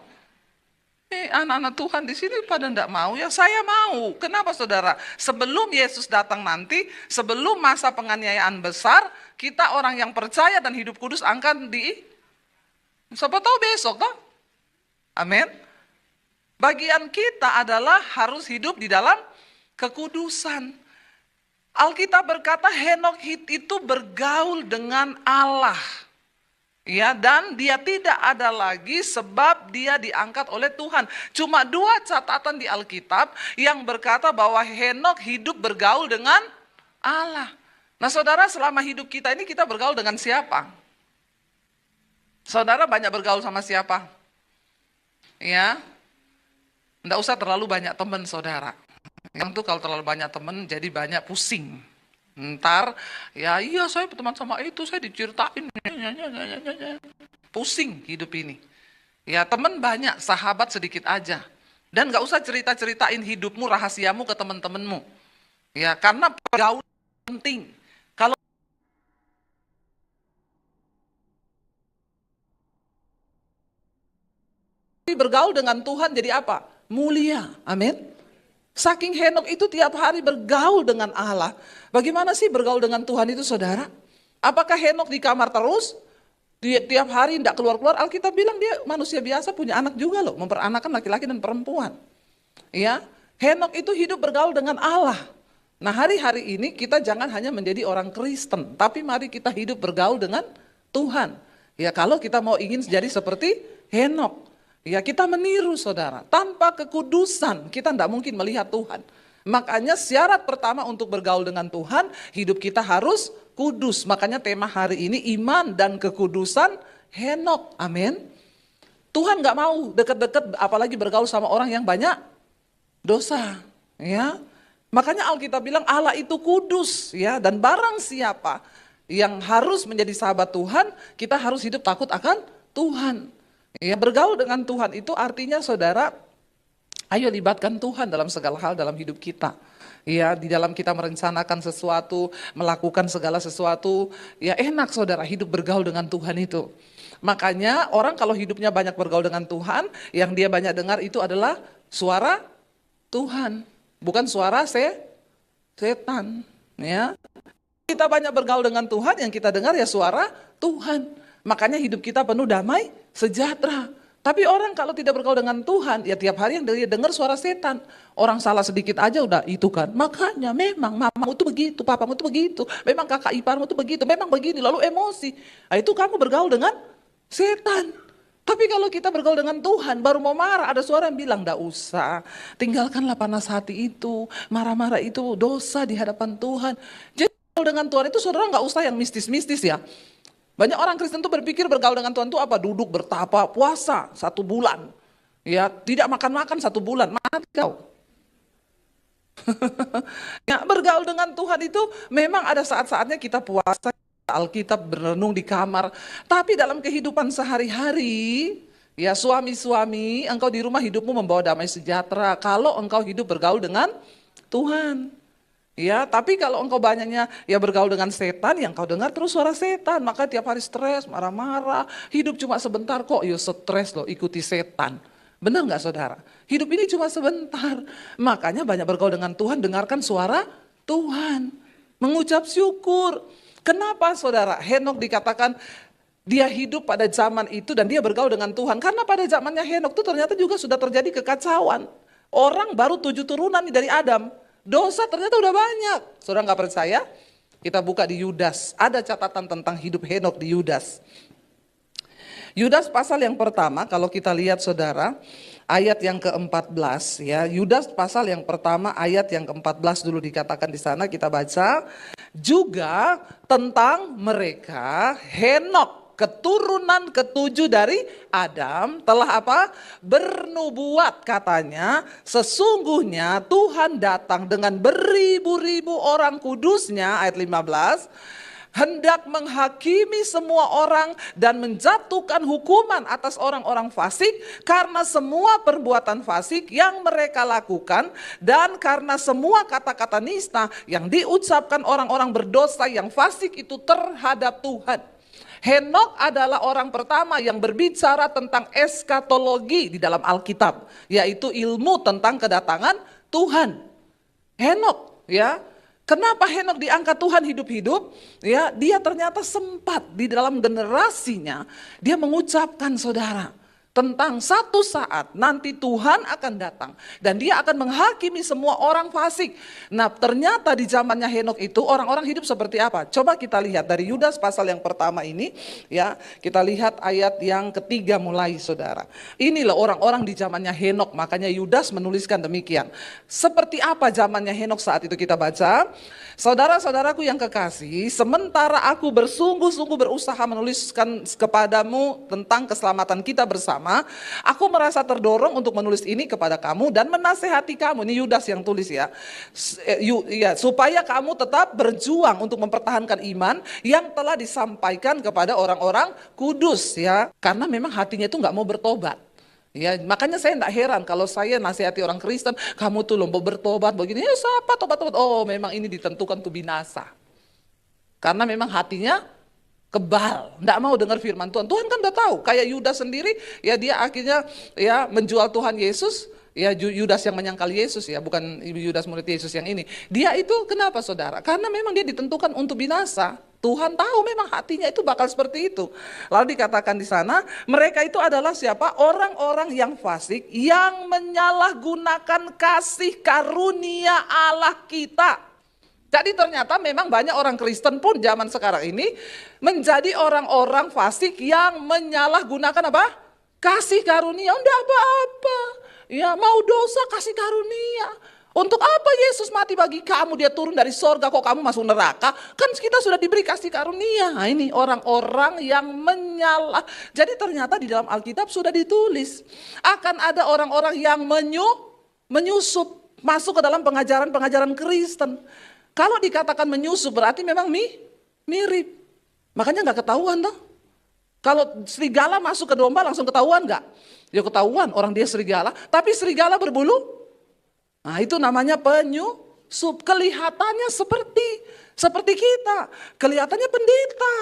Anak-anak Tuhan di sini pada tidak mau, ya saya mau. Kenapa saudara? Sebelum Yesus datang nanti, sebelum masa penganiayaan besar, kita orang yang percaya dan hidup kudus akan siapa tahu besok toh? Amin. Bagian kita adalah harus hidup di dalam kekudusan. Alkitab berkata Henok itu bergaul dengan Allah. Ya, dan dia tidak ada lagi sebab dia diangkat oleh Tuhan. Cuma 2 catatan di Alkitab yang berkata bahwa Henok hidup bergaul dengan Allah. Nah saudara, selama hidup kita ini kita bergaul dengan siapa? Saudara banyak bergaul sama siapa? Ya, enggak usah terlalu banyak teman saudara. Yang tuh kalau terlalu banyak teman jadi banyak pusing. Ntar ya iya saya berteman sama itu, saya diceritain. Pusing hidup ini. Ya teman banyak, sahabat sedikit aja. Dan gak usah cerita-ceritain hidupmu, rahasiamu ke teman-temanmu. Ya karena pergaulan penting. Kalau bergaul dengan Tuhan jadi apa? Mulia. Amin. Saking Henok itu tiap hari bergaul dengan Allah. Bagaimana sih bergaul dengan Tuhan itu saudara? Apakah Henok di kamar terus? Tiap hari tidak keluar-keluar? Alkitab bilang dia manusia biasa punya anak juga loh. Memperanakkan laki-laki dan perempuan. Ya, Henok itu hidup bergaul dengan Allah. Nah hari-hari ini kita jangan hanya menjadi orang Kristen. Tapi mari kita hidup bergaul dengan Tuhan. Ya kalau kita mau ingin jadi seperti Henok. Ya kita meniru saudara, tanpa kekudusan kita tidak mungkin melihat Tuhan. Makanya syarat pertama untuk bergaul dengan Tuhan, hidup kita harus kudus. Makanya tema hari ini iman dan kekudusan Henok, amin. Tuhan gak mau deket-deket apalagi bergaul sama orang yang banyak dosa. Ya, makanya Alkitab bilang Allah itu kudus ya, dan barang siapa yang harus menjadi sahabat Tuhan, kita harus hidup takut akan Tuhan. Ya, bergaul dengan Tuhan itu artinya saudara, ayo libatkan Tuhan dalam segala hal dalam hidup kita. Ya, di dalam kita merencanakan sesuatu, melakukan segala sesuatu, ya enak saudara hidup bergaul dengan Tuhan itu. Makanya orang kalau hidupnya banyak bergaul dengan Tuhan, yang dia banyak dengar itu adalah suara Tuhan, bukan suara setan. Ya, kita banyak bergaul dengan Tuhan, yang kita dengar ya suara Tuhan. Makanya hidup kita penuh damai, sejahtera. Tapi orang kalau tidak bergaul dengan Tuhan, ya tiap hari yang dia dengar suara setan. Orang salah sedikit aja udah itu kan. Makanya memang mamamu itu begitu, papamu itu begitu. Memang kakak iparmu itu begitu, memang begini, lalu emosi. Nah, itu kamu bergaul dengan setan. Tapi kalau kita bergaul dengan Tuhan, baru mau marah, ada suara yang bilang, "Nggak usah, tinggalkanlah panas hati itu, marah-marah itu dosa di hadapan Tuhan." Jadi bergaul dengan Tuhan itu saudara nggak usah yang mistis-mistis ya. Banyak orang Kristen tuh berpikir bergaul dengan Tuhan itu apa? Duduk bertapa, puasa 1 bulan. Ya, tidak makan-makan 1 bulan, mati kau. Ya, bergaul dengan Tuhan itu memang ada saat-saatnya kita puasa, Alkitab, berenung di kamar. Tapi dalam kehidupan sehari-hari, ya suami-suami, engkau di rumah hidupmu membawa damai sejahtera kalau engkau hidup bergaul dengan Tuhan. Ya, tapi kalau engkau banyaknya ya bergaul dengan setan, yang kau dengar terus suara setan, maka tiap hari stres, marah-marah, hidup cuma sebentar kok, yo stres loh, ikuti setan. Benar nggak saudara? Hidup ini cuma sebentar. Makanya banyak bergaul dengan Tuhan, dengarkan suara Tuhan. Mengucap syukur. Kenapa saudara? Henok dikatakan dia hidup pada zaman itu dan dia bergaul dengan Tuhan. Karena pada zamannya Henok itu ternyata juga sudah terjadi kekacauan. Orang baru 7 turunan dari Adam. Dosa ternyata udah banyak. Saudara nggak percaya? Kita buka di Yudas. Ada catatan tentang hidup Henok di Yudas. Yudas pasal yang pertama, kalau kita lihat saudara, ayat yang ke-14 ya. Yudas pasal yang pertama ayat yang ke-14 dulu dikatakan di sana, kita baca. Juga tentang mereka, Henok, keturunan ke-7 dari Adam, telah apa? Bernubuat katanya, sesungguhnya Tuhan datang dengan beribu-ribu orang kudusnya, ayat 15, hendak menghakimi semua orang dan menjatuhkan hukuman atas orang-orang fasik karena semua perbuatan fasik yang mereka lakukan dan karena semua kata-kata nista yang diucapkan orang-orang berdosa yang fasik itu terhadap Tuhan. Henok adalah orang pertama yang berbicara tentang eskatologi di dalam Alkitab, yaitu ilmu tentang kedatangan Tuhan. Henok, ya. Kenapa Henok diangkat Tuhan hidup-hidup? Ya, dia ternyata sempat di dalam generasinya dia mengucapkan saudara tentang satu saat nanti Tuhan akan datang dan dia akan menghakimi semua orang fasik. Nah, ternyata di zamannya Henok itu orang-orang hidup seperti apa? Coba kita lihat dari Yudas pasal yang pertama ini, ya. Kita lihat ayat yang ketiga mulai saudara. Inilah orang-orang di zamannya Henok, makanya Yudas menuliskan demikian. Seperti apa zamannya Henok saat itu kita baca? Saudara-saudaraku yang kekasih, sementara aku bersungguh-sungguh berusaha menuliskan kepadamu tentang keselamatan kita bersama, aku merasa terdorong untuk menulis ini kepada kamu dan menasehati kamu. Ini Yudas yang tulis ya. Supaya kamu tetap berjuang untuk mempertahankan iman yang telah disampaikan kepada orang-orang kudus ya. Karena memang hatinya itu nggak mau bertobat. Ya, makanya saya tidak heran kalau saya nasihati orang Kristen, kamu tuh mau bertobat begini, ya siapa tobat-tobat? Oh, memang ini ditentukan tuh binasa. Karena memang hatinya kebal, tidak mau dengar firman Tuhan. Tuhan kan udah tahu, kayak Yudas sendiri, ya dia akhirnya ya menjual Tuhan Yesus. Ya Yudas yang menyangkal Yesus ya, bukan Yudas murid Yesus yang ini. Dia itu kenapa saudara? Karena memang dia ditentukan untuk binasa. Tuhan tahu memang hatinya itu bakal seperti itu. Lalu dikatakan di sana, mereka itu adalah siapa? Orang-orang yang fasik yang menyalahgunakan kasih karunia Allah kita. Jadi ternyata memang banyak orang Kristen pun zaman sekarang ini menjadi orang-orang fasik yang menyalahgunakan apa? Kasih karunia. Enggak apa-apa. Ya mau dosa kasih karunia. Untuk apa Yesus mati bagi kamu? Dia turun dari sorga kok kamu masuk neraka? Kan kita sudah diberi kasih karunia. Nah, ini orang-orang yang menyalah. Jadi ternyata di dalam Alkitab sudah ditulis. Akan ada orang-orang yang menyusup. Masuk ke dalam pengajaran-pengajaran Kristen. Kalau dikatakan menyusup berarti memang mirip. Makanya gak ketahuan toh. Kalau serigala masuk ke domba langsung ketahuan gak? Ya ketahuan orang dia serigala, tapi serigala berbulu. Nah itu namanya penyusup. Kelihatannya seperti kita. Kelihatannya pendeta.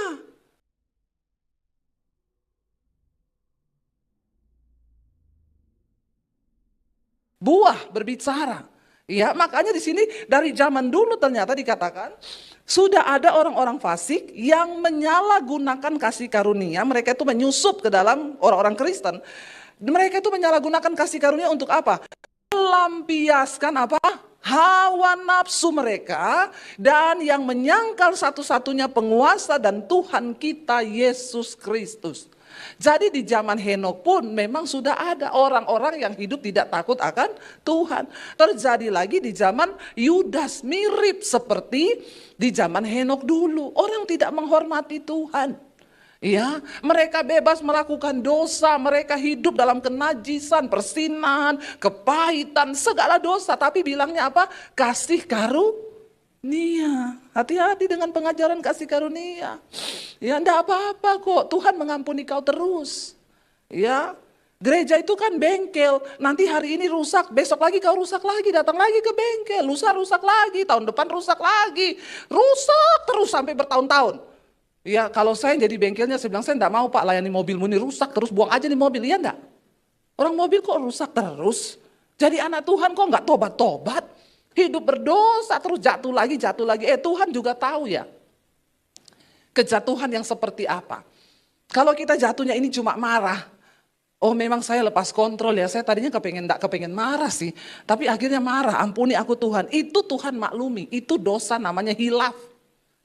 Buah berbicara. Ya, makanya di sini dari zaman dulu ternyata dikatakan sudah ada orang-orang fasik yang menyalahgunakan kasih karunia. Mereka itu menyusup ke dalam orang-orang Kristen. Mereka itu menyalahgunakan kasih karunia untuk apa? Melampiaskan apa? Hawa nafsu mereka dan yang menyangkal satu-satunya penguasa dan Tuhan kita Yesus Kristus. Jadi di zaman Henok pun memang sudah ada orang-orang yang hidup tidak takut akan Tuhan. Terjadi lagi di zaman Yudas, mirip seperti di zaman Henok dulu. Orang tidak menghormati Tuhan. Ya, mereka bebas melakukan dosa, mereka hidup dalam kenajisan, persinahan, kepahitan, segala dosa. Tapi bilangnya apa? Kasih karunia. Hati-hati dengan pengajaran kasih karunia. Ya, enggak apa-apa kok, Tuhan mengampuni kau terus. Ya, gereja itu kan bengkel, nanti hari ini rusak, besok lagi kau rusak lagi, datang lagi ke bengkel, lusa rusak lagi, tahun depan rusak lagi. Rusak terus sampai bertahun-tahun. Ya kalau saya jadi bengkelnya, saya bilang saya enggak mau Pak layani mobilmu ini rusak terus, buang aja nih mobil, iya enggak? Orang mobil kok rusak terus? Jadi anak Tuhan kok enggak tobat-tobat? Hidup berdosa terus jatuh lagi. Tuhan juga tahu ya kejatuhan yang seperti apa. Kalau kita jatuhnya ini cuma marah, oh memang saya lepas kontrol ya, saya tadinya enggak kepengen marah sih, tapi akhirnya marah, ampuni aku Tuhan. Itu Tuhan maklumi, itu dosa namanya hilaf.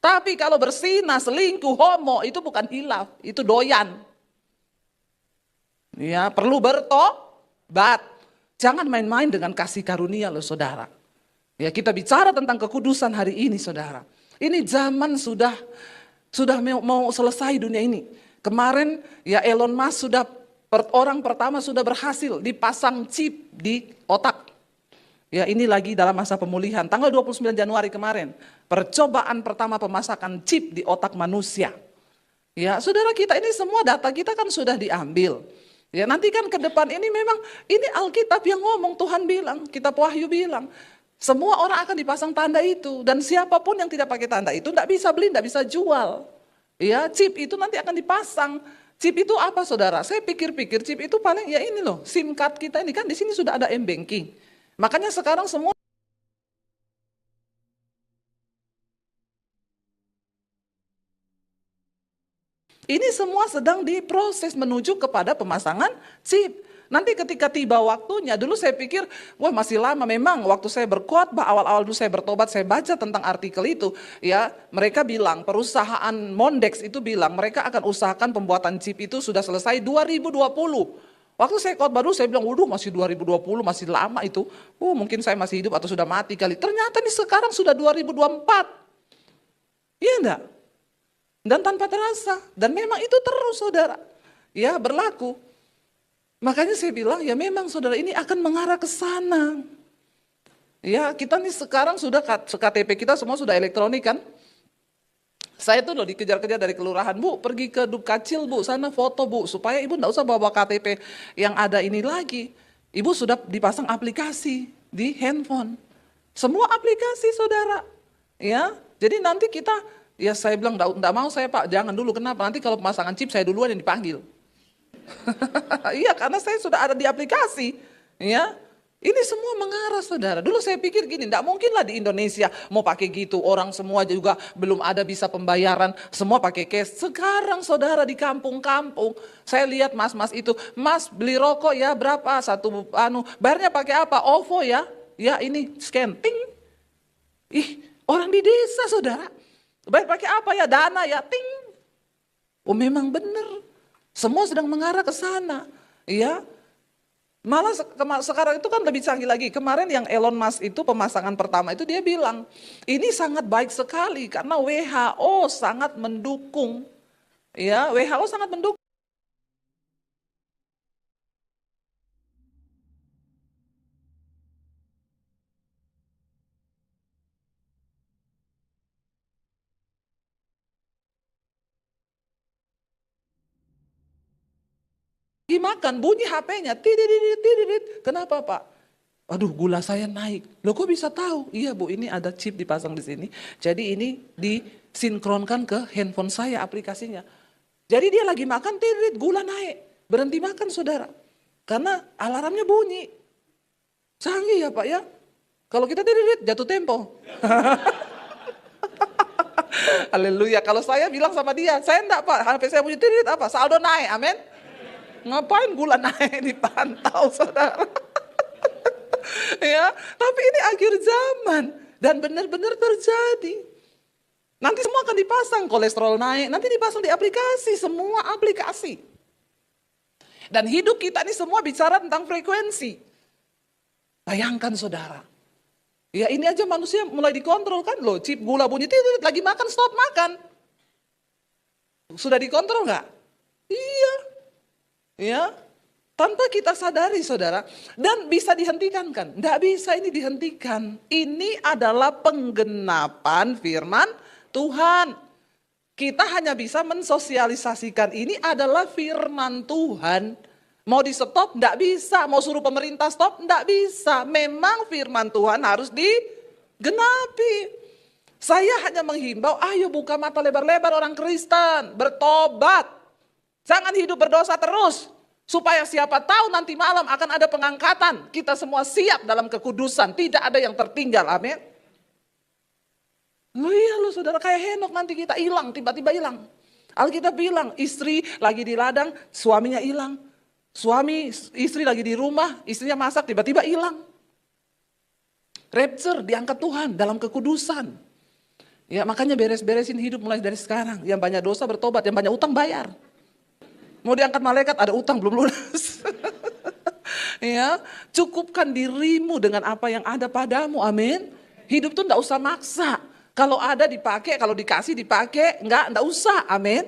Tapi kalau berzina, selingkuh, homo, itu bukan hilaf, itu doyan. Ya, perlu bertobat. Jangan main-main dengan kasih karunia loh saudara. Ya, kita bicara tentang kekudusan hari ini saudara. Ini zaman sudah mau selesai dunia ini. Kemarin ya Elon Musk orang pertama sudah berhasil dipasang chip di otak. Ya ini lagi dalam masa pemulihan, tanggal 29 Januari kemarin, percobaan pertama pemasakan chip di otak manusia. Ya saudara, kita ini semua data kita kan sudah diambil. Ya nanti kan ke depan ini memang, ini Alkitab yang ngomong, Tuhan bilang, kitab Wahyu bilang, semua orang akan dipasang tanda itu, dan siapapun yang tidak pakai tanda itu tidak bisa beli, tidak bisa jual. Ya chip itu nanti akan dipasang. Chip itu apa saudara? Saya pikir-pikir chip itu paling ya ini loh, SIM card kita ini kan di sini sudah ada M-Banking. Makanya sekarang semua ini semua sedang diproses menuju kepada pemasangan chip. Nanti ketika tiba waktunya, dulu saya pikir, wah masih lama memang waktu saya berkhotbah, awal-awal dulu saya bertobat, saya baca tentang artikel itu, ya mereka bilang, perusahaan Mondex itu bilang, mereka akan usahakan pembuatan chip itu sudah selesai 2020. Waktu saya khotbah dulu saya bilang, waduh masih 2020, masih lama itu. Mungkin saya masih hidup atau sudah mati kali. Ternyata nih sekarang sudah 2024. Iya enggak? Dan tanpa terasa. Dan memang itu terus saudara. Ya berlaku. Makanya saya bilang, ya memang saudara ini akan mengarah ke sana. Ya kita nih sekarang sudah KTP kita semua sudah elektronik kan. Saya tuh loh dikejar-kejar dari kelurahan, Bu pergi ke Dukcapil Bu, sana foto Bu, supaya ibu enggak usah bawa KTP yang ada ini lagi. Ibu sudah dipasang aplikasi di handphone. Semua aplikasi saudara. Ya, jadi nanti kita, ya saya bilang enggak mau saya Pak, jangan dulu, kenapa? Nanti kalau pemasangan chip saya duluan yang dipanggil. Iya, karena saya sudah ada di aplikasi. Ya, ini semua mengarah saudara. Dulu saya pikir gini, enggak mungkin lah di Indonesia mau pakai gitu. Orang semua juga belum ada bisa pembayaran, semua pakai cash. Sekarang saudara di kampung-kampung, saya lihat mas-mas itu, mas beli rokok ya berapa? Bayarnya pakai apa? OVO ya? Ya ini scan, ting. Ih, orang di desa saudara. Bayar pakai apa ya? Dana ya, ting. Oh memang benar. Semua sedang mengarah ke sana. Ya. Malah sekarang itu kan lebih canggih lagi. Kemarin yang Elon Musk itu pemasangan pertama itu dia bilang, ini sangat baik sekali karena WHO sangat mendukung. Ya, WHO sangat mendukung. Makan, bunyi HP-nya, tidit. Kenapa Pak? Aduh gula saya naik. Loh kok bisa tahu? Iya Bu, ini ada chip dipasang di sini. Jadi ini disinkronkan ke handphone saya aplikasinya. Jadi dia lagi makan, tidit, gula naik. Berhenti makan saudara. Karena alarmnya bunyi. Canggih ya Pak ya. Kalau kita tidit, jatuh tempo. Haleluya. Kalau saya bilang sama dia, saya enggak Pak, HP saya bunyi tidit apa? Saldo naik, amin. Ngapain gula naik dipantau saudara. Ya, tapi ini akhir zaman dan benar-benar terjadi. Nanti semua akan dipasang, kolesterol naik, nanti dipasang di aplikasi, semua aplikasi. Dan hidup kita ini semua bicara tentang frekuensi. Bayangkan saudara. Ya ini aja manusia mulai dikontrol kan loh, chip gula bunyi, lagi makan stop makan. Sudah dikontrol nggak? Iya, ya. Tanpa kita sadari saudara. Dan bisa dihentikan kan? Nggak bisa ini dihentikan. Ini adalah penggenapan firman Tuhan. Kita hanya bisa mensosialisasikan ini adalah firman Tuhan. Mau di stop? Nggak bisa. Mau suruh pemerintah stop? Nggak bisa. Memang firman Tuhan harus digenapi. Saya hanya menghimbau, ayo buka mata lebar-lebar orang Kristen. Bertobat. Jangan hidup berdosa terus. Supaya siapa tahu nanti malam akan ada pengangkatan. Kita semua siap dalam kekudusan. Tidak ada yang tertinggal. Amin. Lu iya lu saudara, kayak Henok nanti kita hilang. Tiba-tiba hilang. Alkitab bilang istri lagi di ladang, suaminya hilang. Istri lagi di rumah, istrinya masak, tiba-tiba hilang. Rapture diangkat Tuhan dalam kekudusan. Ya makanya beres-beresin hidup mulai dari sekarang. Yang banyak dosa bertobat, yang banyak utang bayar. Mau diangkat malaikat ada utang belum lunas. Ya, cukupkan dirimu dengan apa yang ada padamu. Amin. Hidup tuh enggak usah maksa. Kalau ada dipakai, kalau dikasih dipakai, enggak usah. Amin.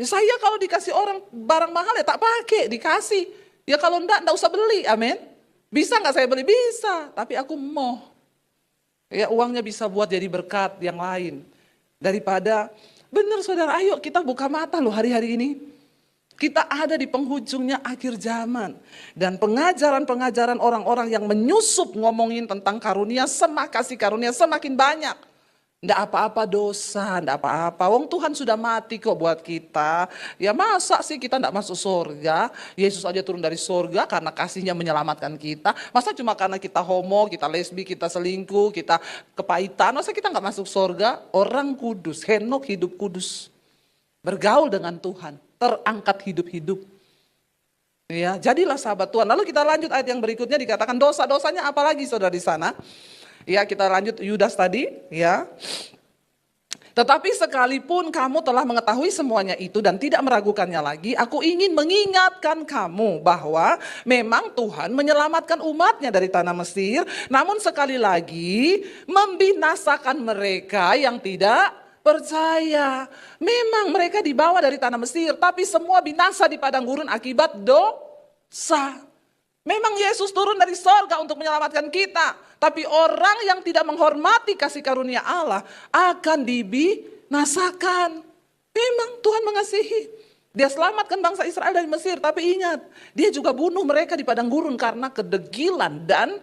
Ya, saya kalau dikasih orang barang mahal ya tak pakai, dikasih. Ya kalau enggak usah beli. Amin. Bisa enggak saya beli? Bisa, tapi aku mau. Ya uangnya bisa buat jadi berkat yang lain. Daripada, benar saudara, ayo kita buka mata loh hari-hari ini. Kita ada di penghujungnya akhir zaman. Dan pengajaran-pengajaran orang-orang yang menyusup ngomongin tentang karunia, kasih karunia semakin banyak. Nggak apa-apa dosa, nggak apa-apa. Wong Tuhan sudah mati kok buat kita. Ya masa sih kita nggak masuk surga? Yesus aja turun dari surga karena kasihnya menyelamatkan kita. Masa cuma karena kita homo, kita lesbi, kita selingkuh, kita kepahitan. Masa kita nggak masuk surga? Orang kudus, Henok hidup kudus. Bergaul dengan Tuhan, terangkat hidup-hidup. Ya, jadilah sahabat Tuhan. Lalu kita lanjut ayat yang berikutnya dikatakan dosa-dosanya apalagi saudara di sana. Ya, kita lanjut Yudas tadi, ya. Tetapi sekalipun kamu telah mengetahui semuanya itu dan tidak meragukannya lagi, aku ingin mengingatkan kamu bahwa memang Tuhan menyelamatkan umatnya dari tanah Mesir, namun sekali lagi membinasakan mereka yang tidak percaya. Memang mereka dibawa dari tanah Mesir, tapi semua binasa di padang gurun akibat dosa. Memang Yesus turun dari sorga untuk menyelamatkan kita, tapi orang yang tidak menghormati kasih karunia Allah akan dibinasakan. Memang Tuhan mengasihi. Dia selamatkan bangsa Israel dari Mesir, tapi ingat, dia juga bunuh mereka di padang gurun karena kedegilan dan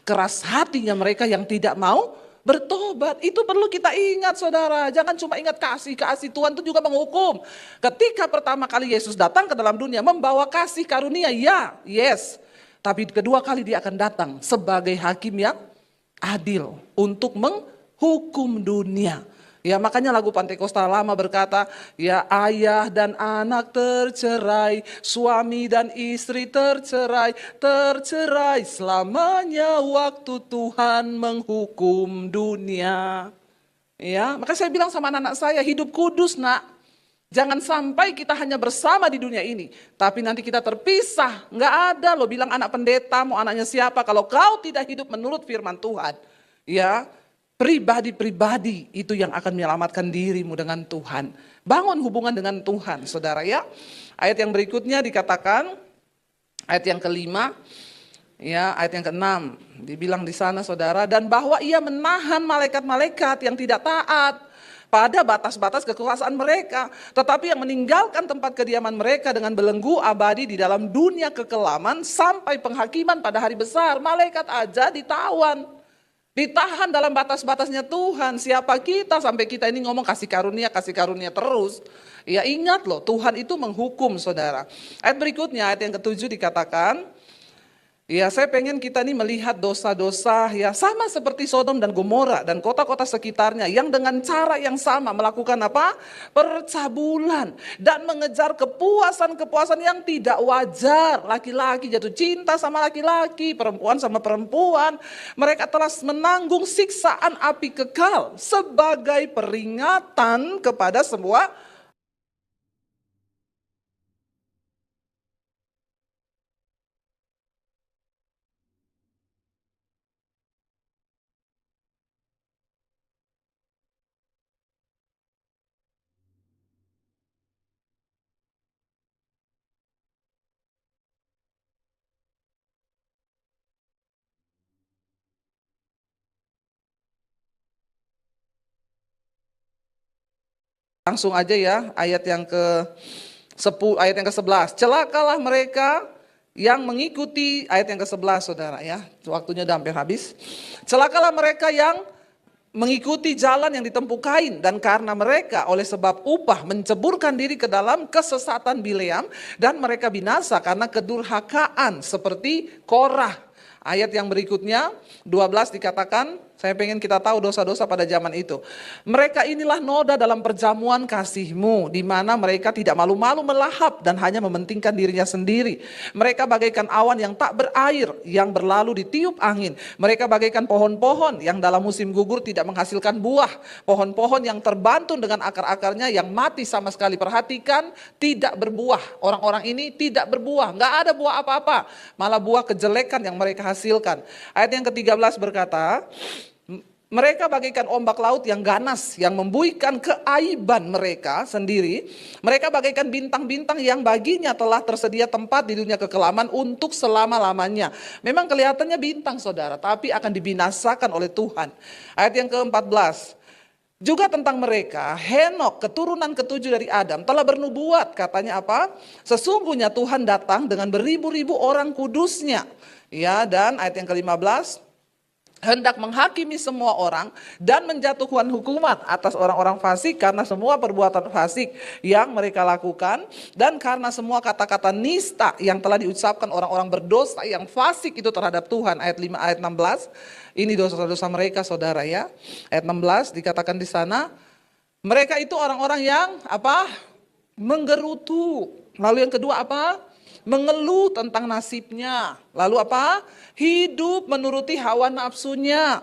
keras hatinya mereka yang tidak mau bertobat. Itu perlu kita ingat saudara. Jangan cuma ingat kasih Tuhan itu juga menghukum. Ketika pertama kali Yesus datang ke dalam dunia membawa kasih karunia, ya, yes. Tapi kedua kali dia akan datang sebagai hakim yang adil untuk menghukum dunia. Ya makanya lagu Pantekosta lama berkata, ya ayah dan anak tercerai, suami dan istri tercerai selamanya waktu Tuhan menghukum dunia. Ya, maka saya bilang sama anak-anak saya, hidup kudus nak. Jangan sampai kita hanya bersama di dunia ini, tapi nanti kita terpisah. Nggak ada loh bilang anak pendeta, mau anaknya siapa, kalau kau tidak hidup menurut firman Tuhan. Ya, pribadi-pribadi itu yang akan menyelamatkan dirimu dengan Tuhan. Bangun hubungan dengan Tuhan, saudara ya. Ayat yang berikutnya dikatakan, ayat yang kelima, ya ayat yang keenam, dibilang di sana saudara, dan bahwa ia menahan malaikat-malaikat yang tidak taat pada batas-batas kekuasaan mereka, tetapi yang meninggalkan tempat kediaman mereka dengan belenggu abadi di dalam dunia kekelaman sampai penghakiman pada hari besar. Malaikat aja ditawan. Ditahan dalam batas-batasnya Tuhan. Siapa kita sampai kita ini ngomong kasih karunia terus. Ya ingat loh, Tuhan itu menghukum saudara. Ayat berikutnya, ayat yang ketujuh dikatakan, ya saya pengen kita nih melihat dosa-dosa ya sama seperti Sodom dan Gomora dan kota-kota sekitarnya yang dengan cara yang sama melakukan apa? Percabulan dan mengejar kepuasan-kepuasan yang tidak wajar. Laki-laki jatuh cinta sama laki-laki, perempuan sama perempuan. Mereka telah menanggung siksaan api kekal sebagai peringatan kepada semua Langsung aja ya, ayat yang ke-11. Celakalah mereka yang mengikuti, ayat yang ke-11 saudara ya, waktunya udah hampir habis. Celakalah mereka yang mengikuti jalan yang ditempuh Kain, dan karena mereka oleh sebab upah menceburkan diri ke dalam kesesatan Bileam, dan mereka binasa karena kedurhakaan seperti Korah. Ayat yang berikutnya 12 dikatakan, saya pengen kita tahu dosa-dosa pada zaman itu. Mereka inilah noda dalam perjamuan kasihmu, di mana mereka tidak malu-malu melahap dan hanya mementingkan dirinya sendiri. Mereka bagaikan awan yang tak berair, yang berlalu ditiup angin. Mereka bagaikan pohon-pohon yang dalam musim gugur tidak menghasilkan buah. Pohon-pohon yang terbantun dengan akar-akarnya yang mati sama sekali. Perhatikan, tidak berbuah. Orang-orang ini tidak berbuah, nggak ada buah apa-apa. Malah buah kejelekan yang mereka hasilkan. Ayat yang ke-13 berkata, mereka bagaikan ombak laut yang ganas, yang membuihkan keaiban mereka sendiri. Mereka bagaikan bintang-bintang yang baginya telah tersedia tempat di dunia kekelaman untuk selama-lamanya. Memang kelihatannya bintang saudara, tapi akan dibinasakan oleh Tuhan. Ayat yang ke-14. Juga tentang mereka, Henok, keturunan ketujuh dari Adam, telah bernubuat. Katanya apa? Sesungguhnya Tuhan datang dengan beribu-ribu orang kudusnya. Ya, dan ayat yang ke-15. Hendak menghakimi semua orang dan menjatuhkan hukuman atas orang-orang fasik karena semua perbuatan fasik yang mereka lakukan, dan karena semua kata-kata nista yang telah diucapkan orang-orang berdosa yang fasik itu terhadap Tuhan. Ayat 5, ayat 16. Ini dosa-dosa mereka saudara ya. Ayat 16 dikatakan di sana, mereka itu orang-orang yang apa? Menggerutu. Lalu yang kedua apa? Mengeluh tentang nasibnya. Lalu apa? Hidup menuruti hawa nafsunya.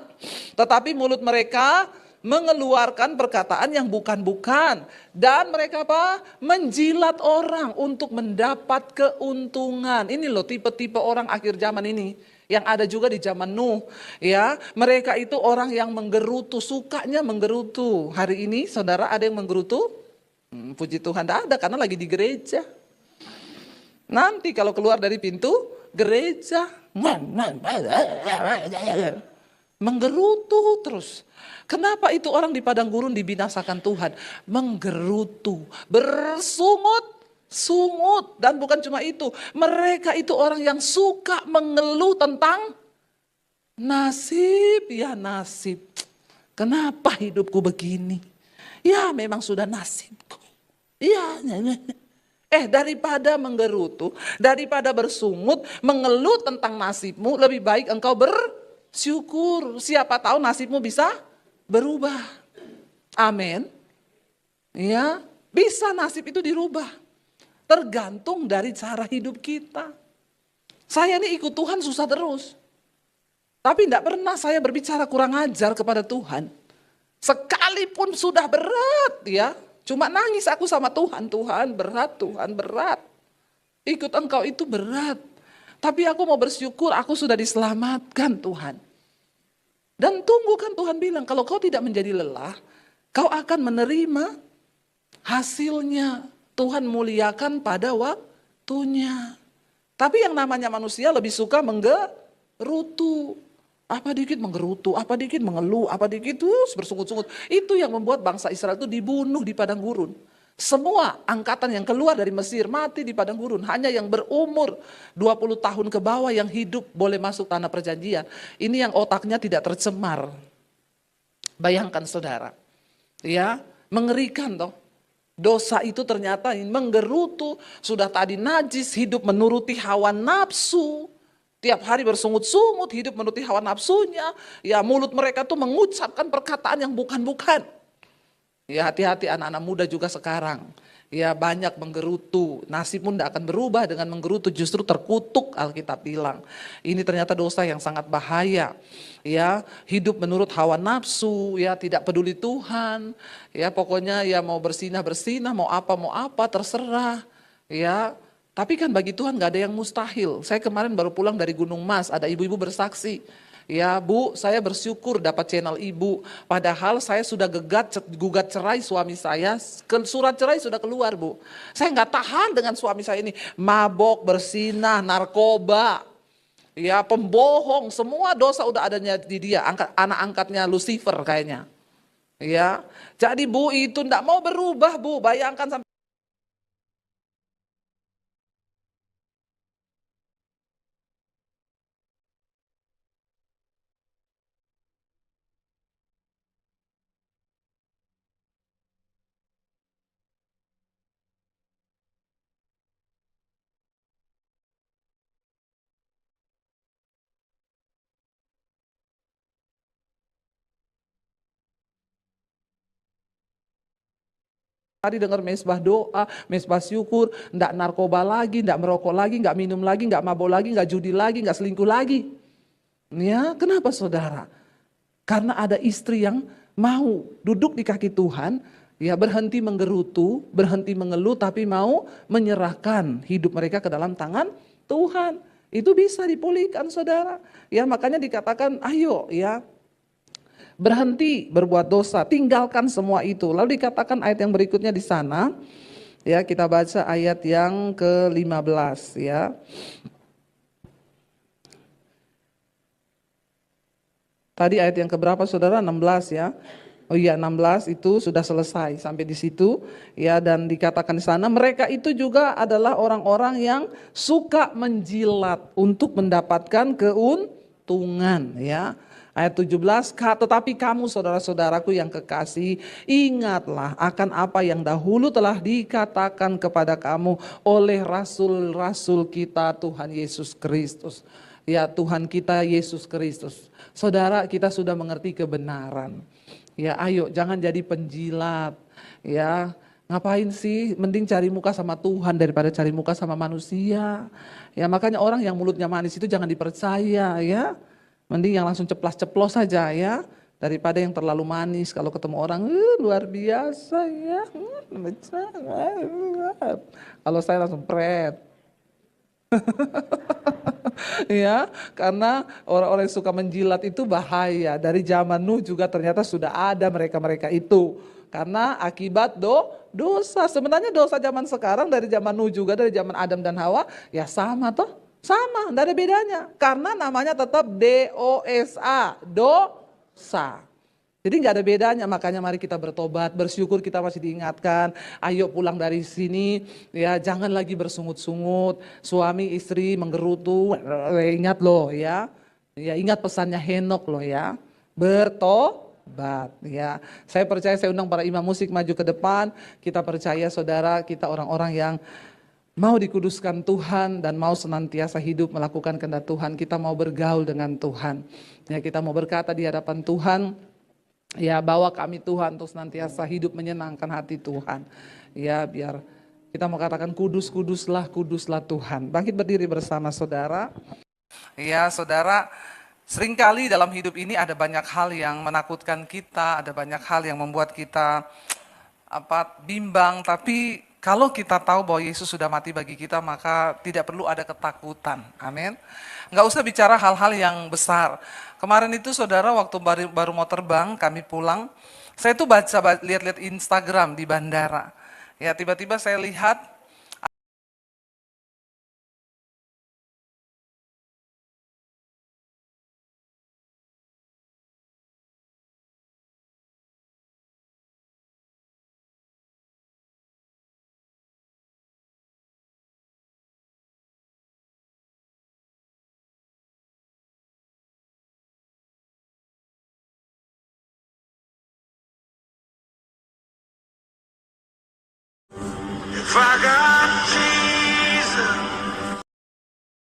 Tetapi mulut mereka mengeluarkan perkataan yang bukan-bukan. Dan mereka apa? Menjilat orang untuk mendapat keuntungan. Ini loh tipe-tipe orang akhir zaman ini. Yang ada juga di zaman Nuh. Ya, mereka itu orang yang menggerutu, sukanya menggerutu. Hari ini saudara ada yang menggerutu? Puji Tuhan tidak ada karena lagi di gereja. Nanti kalau keluar dari pintu gereja menggerutu terus. Kenapa itu orang di padang gurun dibinasakan Tuhan? Menggerutu, bersungut, dan bukan cuma itu. Mereka itu orang yang suka mengeluh tentang nasib, ya nasib. Kenapa hidupku begini? Ya memang sudah nasibku. Ya, daripada menggerutu, daripada bersungut, mengeluh tentang nasibmu, lebih baik engkau bersyukur. Siapa tahu nasibmu bisa berubah. Amin. Ya, bisa nasib itu dirubah. Tergantung dari cara hidup kita. Saya ini ikut Tuhan susah terus. Tapi tidak pernah saya berbicara kurang ajar kepada Tuhan. Sekalipun sudah berat ya. Cuma nangis aku sama Tuhan, Tuhan berat. Ikut engkau itu berat. Tapi aku mau bersyukur aku sudah diselamatkan Tuhan. Dan tunggu kan Tuhan bilang, kalau kau tidak menjadi lelah, kau akan menerima hasilnya. Tuhan muliakan pada waktunya. Tapi yang namanya manusia lebih suka menggerutu. Apa dikit menggerutu, apa dikit mengeluh, apa dikit terus bersungut-sungut. Itu yang membuat bangsa Israel itu dibunuh di padang gurun. Semua angkatan yang keluar dari Mesir mati di padang gurun. Hanya yang berumur 20 tahun ke bawah yang hidup boleh masuk tanah perjanjian. Ini yang otaknya tidak tercemar. Bayangkan saudara. Ya, mengerikan toh. Dosa itu ternyata menggerutu, sudah tadi najis, hidup menuruti hawa nafsu. Tiap hari bersungut-sungut, hidup menuruti hawa nafsunya. Ya mulut mereka tuh mengucapkan perkataan yang bukan-bukan. Ya hati-hati anak-anak muda juga sekarang. Ya banyak menggerutu. Nasibmu tidak akan berubah dengan menggerutu, justru terkutuk Alkitab bilang. Ini ternyata dosa yang sangat bahaya. Ya hidup menurut hawa nafsu, ya tidak peduli Tuhan. Ya pokoknya ya mau bersinah, mau apa terserah. Ya. Tapi kan bagi Tuhan gak ada yang mustahil. Saya kemarin baru pulang dari Gunung Mas, ada ibu-ibu bersaksi. Ya Bu, saya bersyukur dapat channel ibu. Padahal saya sudah gugat cerai suami saya, surat cerai sudah keluar Bu. Saya gak tahan dengan suami saya ini. Mabok, bersinah, narkoba, ya pembohong, semua dosa udah adanya di dia. Anak angkatnya Lucifer kayaknya. Ya, jadi Bu itu ndak mau berubah Bu. Bayangkan sampai hari dengar mesbah doa, mesbah syukur, ndak narkoba lagi, ndak merokok lagi, nggak minum lagi, nggak mabuk lagi, nggak judi lagi, nggak selingkuh lagi. Ya, kenapa saudara? Karena ada istri yang mau duduk di kaki Tuhan, ya berhenti menggerutu, berhenti mengeluh, tapi mau menyerahkan hidup mereka ke dalam tangan Tuhan. Itu bisa dipulihkan saudara. Ya makanya dikatakan ayo ya berhenti berbuat dosa, tinggalkan semua itu. Lalu dikatakan ayat yang berikutnya di sana, ya kita baca ayat yang ke-15 ya. Tadi ayat yang keberapa saudara? 16 ya. Oh iya 16 itu sudah selesai sampai di situ ya, dan dikatakan di sana mereka itu juga adalah orang-orang yang suka menjilat untuk mendapatkan keuntungan ya. Ayat 17, tetapi kamu saudara-saudaraku yang kekasih, ingatlah akan apa yang dahulu telah dikatakan kepada kamu oleh rasul-rasul kita Tuhan Yesus Kristus. Ya Tuhan kita Yesus Kristus. Saudara, kita sudah mengerti kebenaran. Ya ayo jangan jadi penjilat. Ya ngapain sih, mending cari muka sama Tuhan daripada cari muka sama manusia. Ya makanya orang yang mulutnya manis itu jangan dipercaya ya. Mending yang langsung ceplas-ceplos saja ya, daripada yang terlalu manis. Kalau ketemu orang luar biasa ya. Kalau saya langsung pret. Ya, karena orang-orang yang suka menjilat itu bahaya. Dari zaman Nuh juga ternyata sudah ada mereka-mereka itu. Karena akibat dosa. Sebenarnya dosa zaman sekarang dari zaman Nuh juga, dari zaman Adam dan Hawa, ya sama toh. Sama, tidak ada bedanya. Karena namanya tetap dosa, dosa. Jadi nggak ada bedanya, makanya mari kita bertobat, bersyukur kita masih diingatkan. Ayo pulang dari sini, ya jangan lagi bersungut-sungut. Suami istri menggerutu, ingat loh ya. Ya ingat pesannya Henok loh ya. Bertobat ya. Saya percaya, saya undang para imam musik maju ke depan. Kita percaya saudara, kita orang-orang yang mau dikuduskan Tuhan dan mau senantiasa hidup melakukan kehendak Tuhan. Kita mau bergaul dengan Tuhan. Ya kita mau berkata di hadapan Tuhan, ya bawa kami Tuhan untuk senantiasa hidup menyenangkan hati Tuhan. Ya biar kita mau katakan kudus, kuduslah, kuduslah Tuhan. Bangkit berdiri bersama saudara. Ya saudara, seringkali dalam hidup ini ada banyak hal yang menakutkan kita, ada banyak hal yang membuat kita bimbang, tapi kalau kita tahu bahwa Yesus sudah mati bagi kita, maka tidak perlu ada ketakutan. Amin. Nggak usah bicara hal-hal yang besar. Kemarin itu saudara waktu baru mau terbang, kami pulang, saya tuh lihat-lihat Instagram di bandara. Ya tiba-tiba saya lihat If I got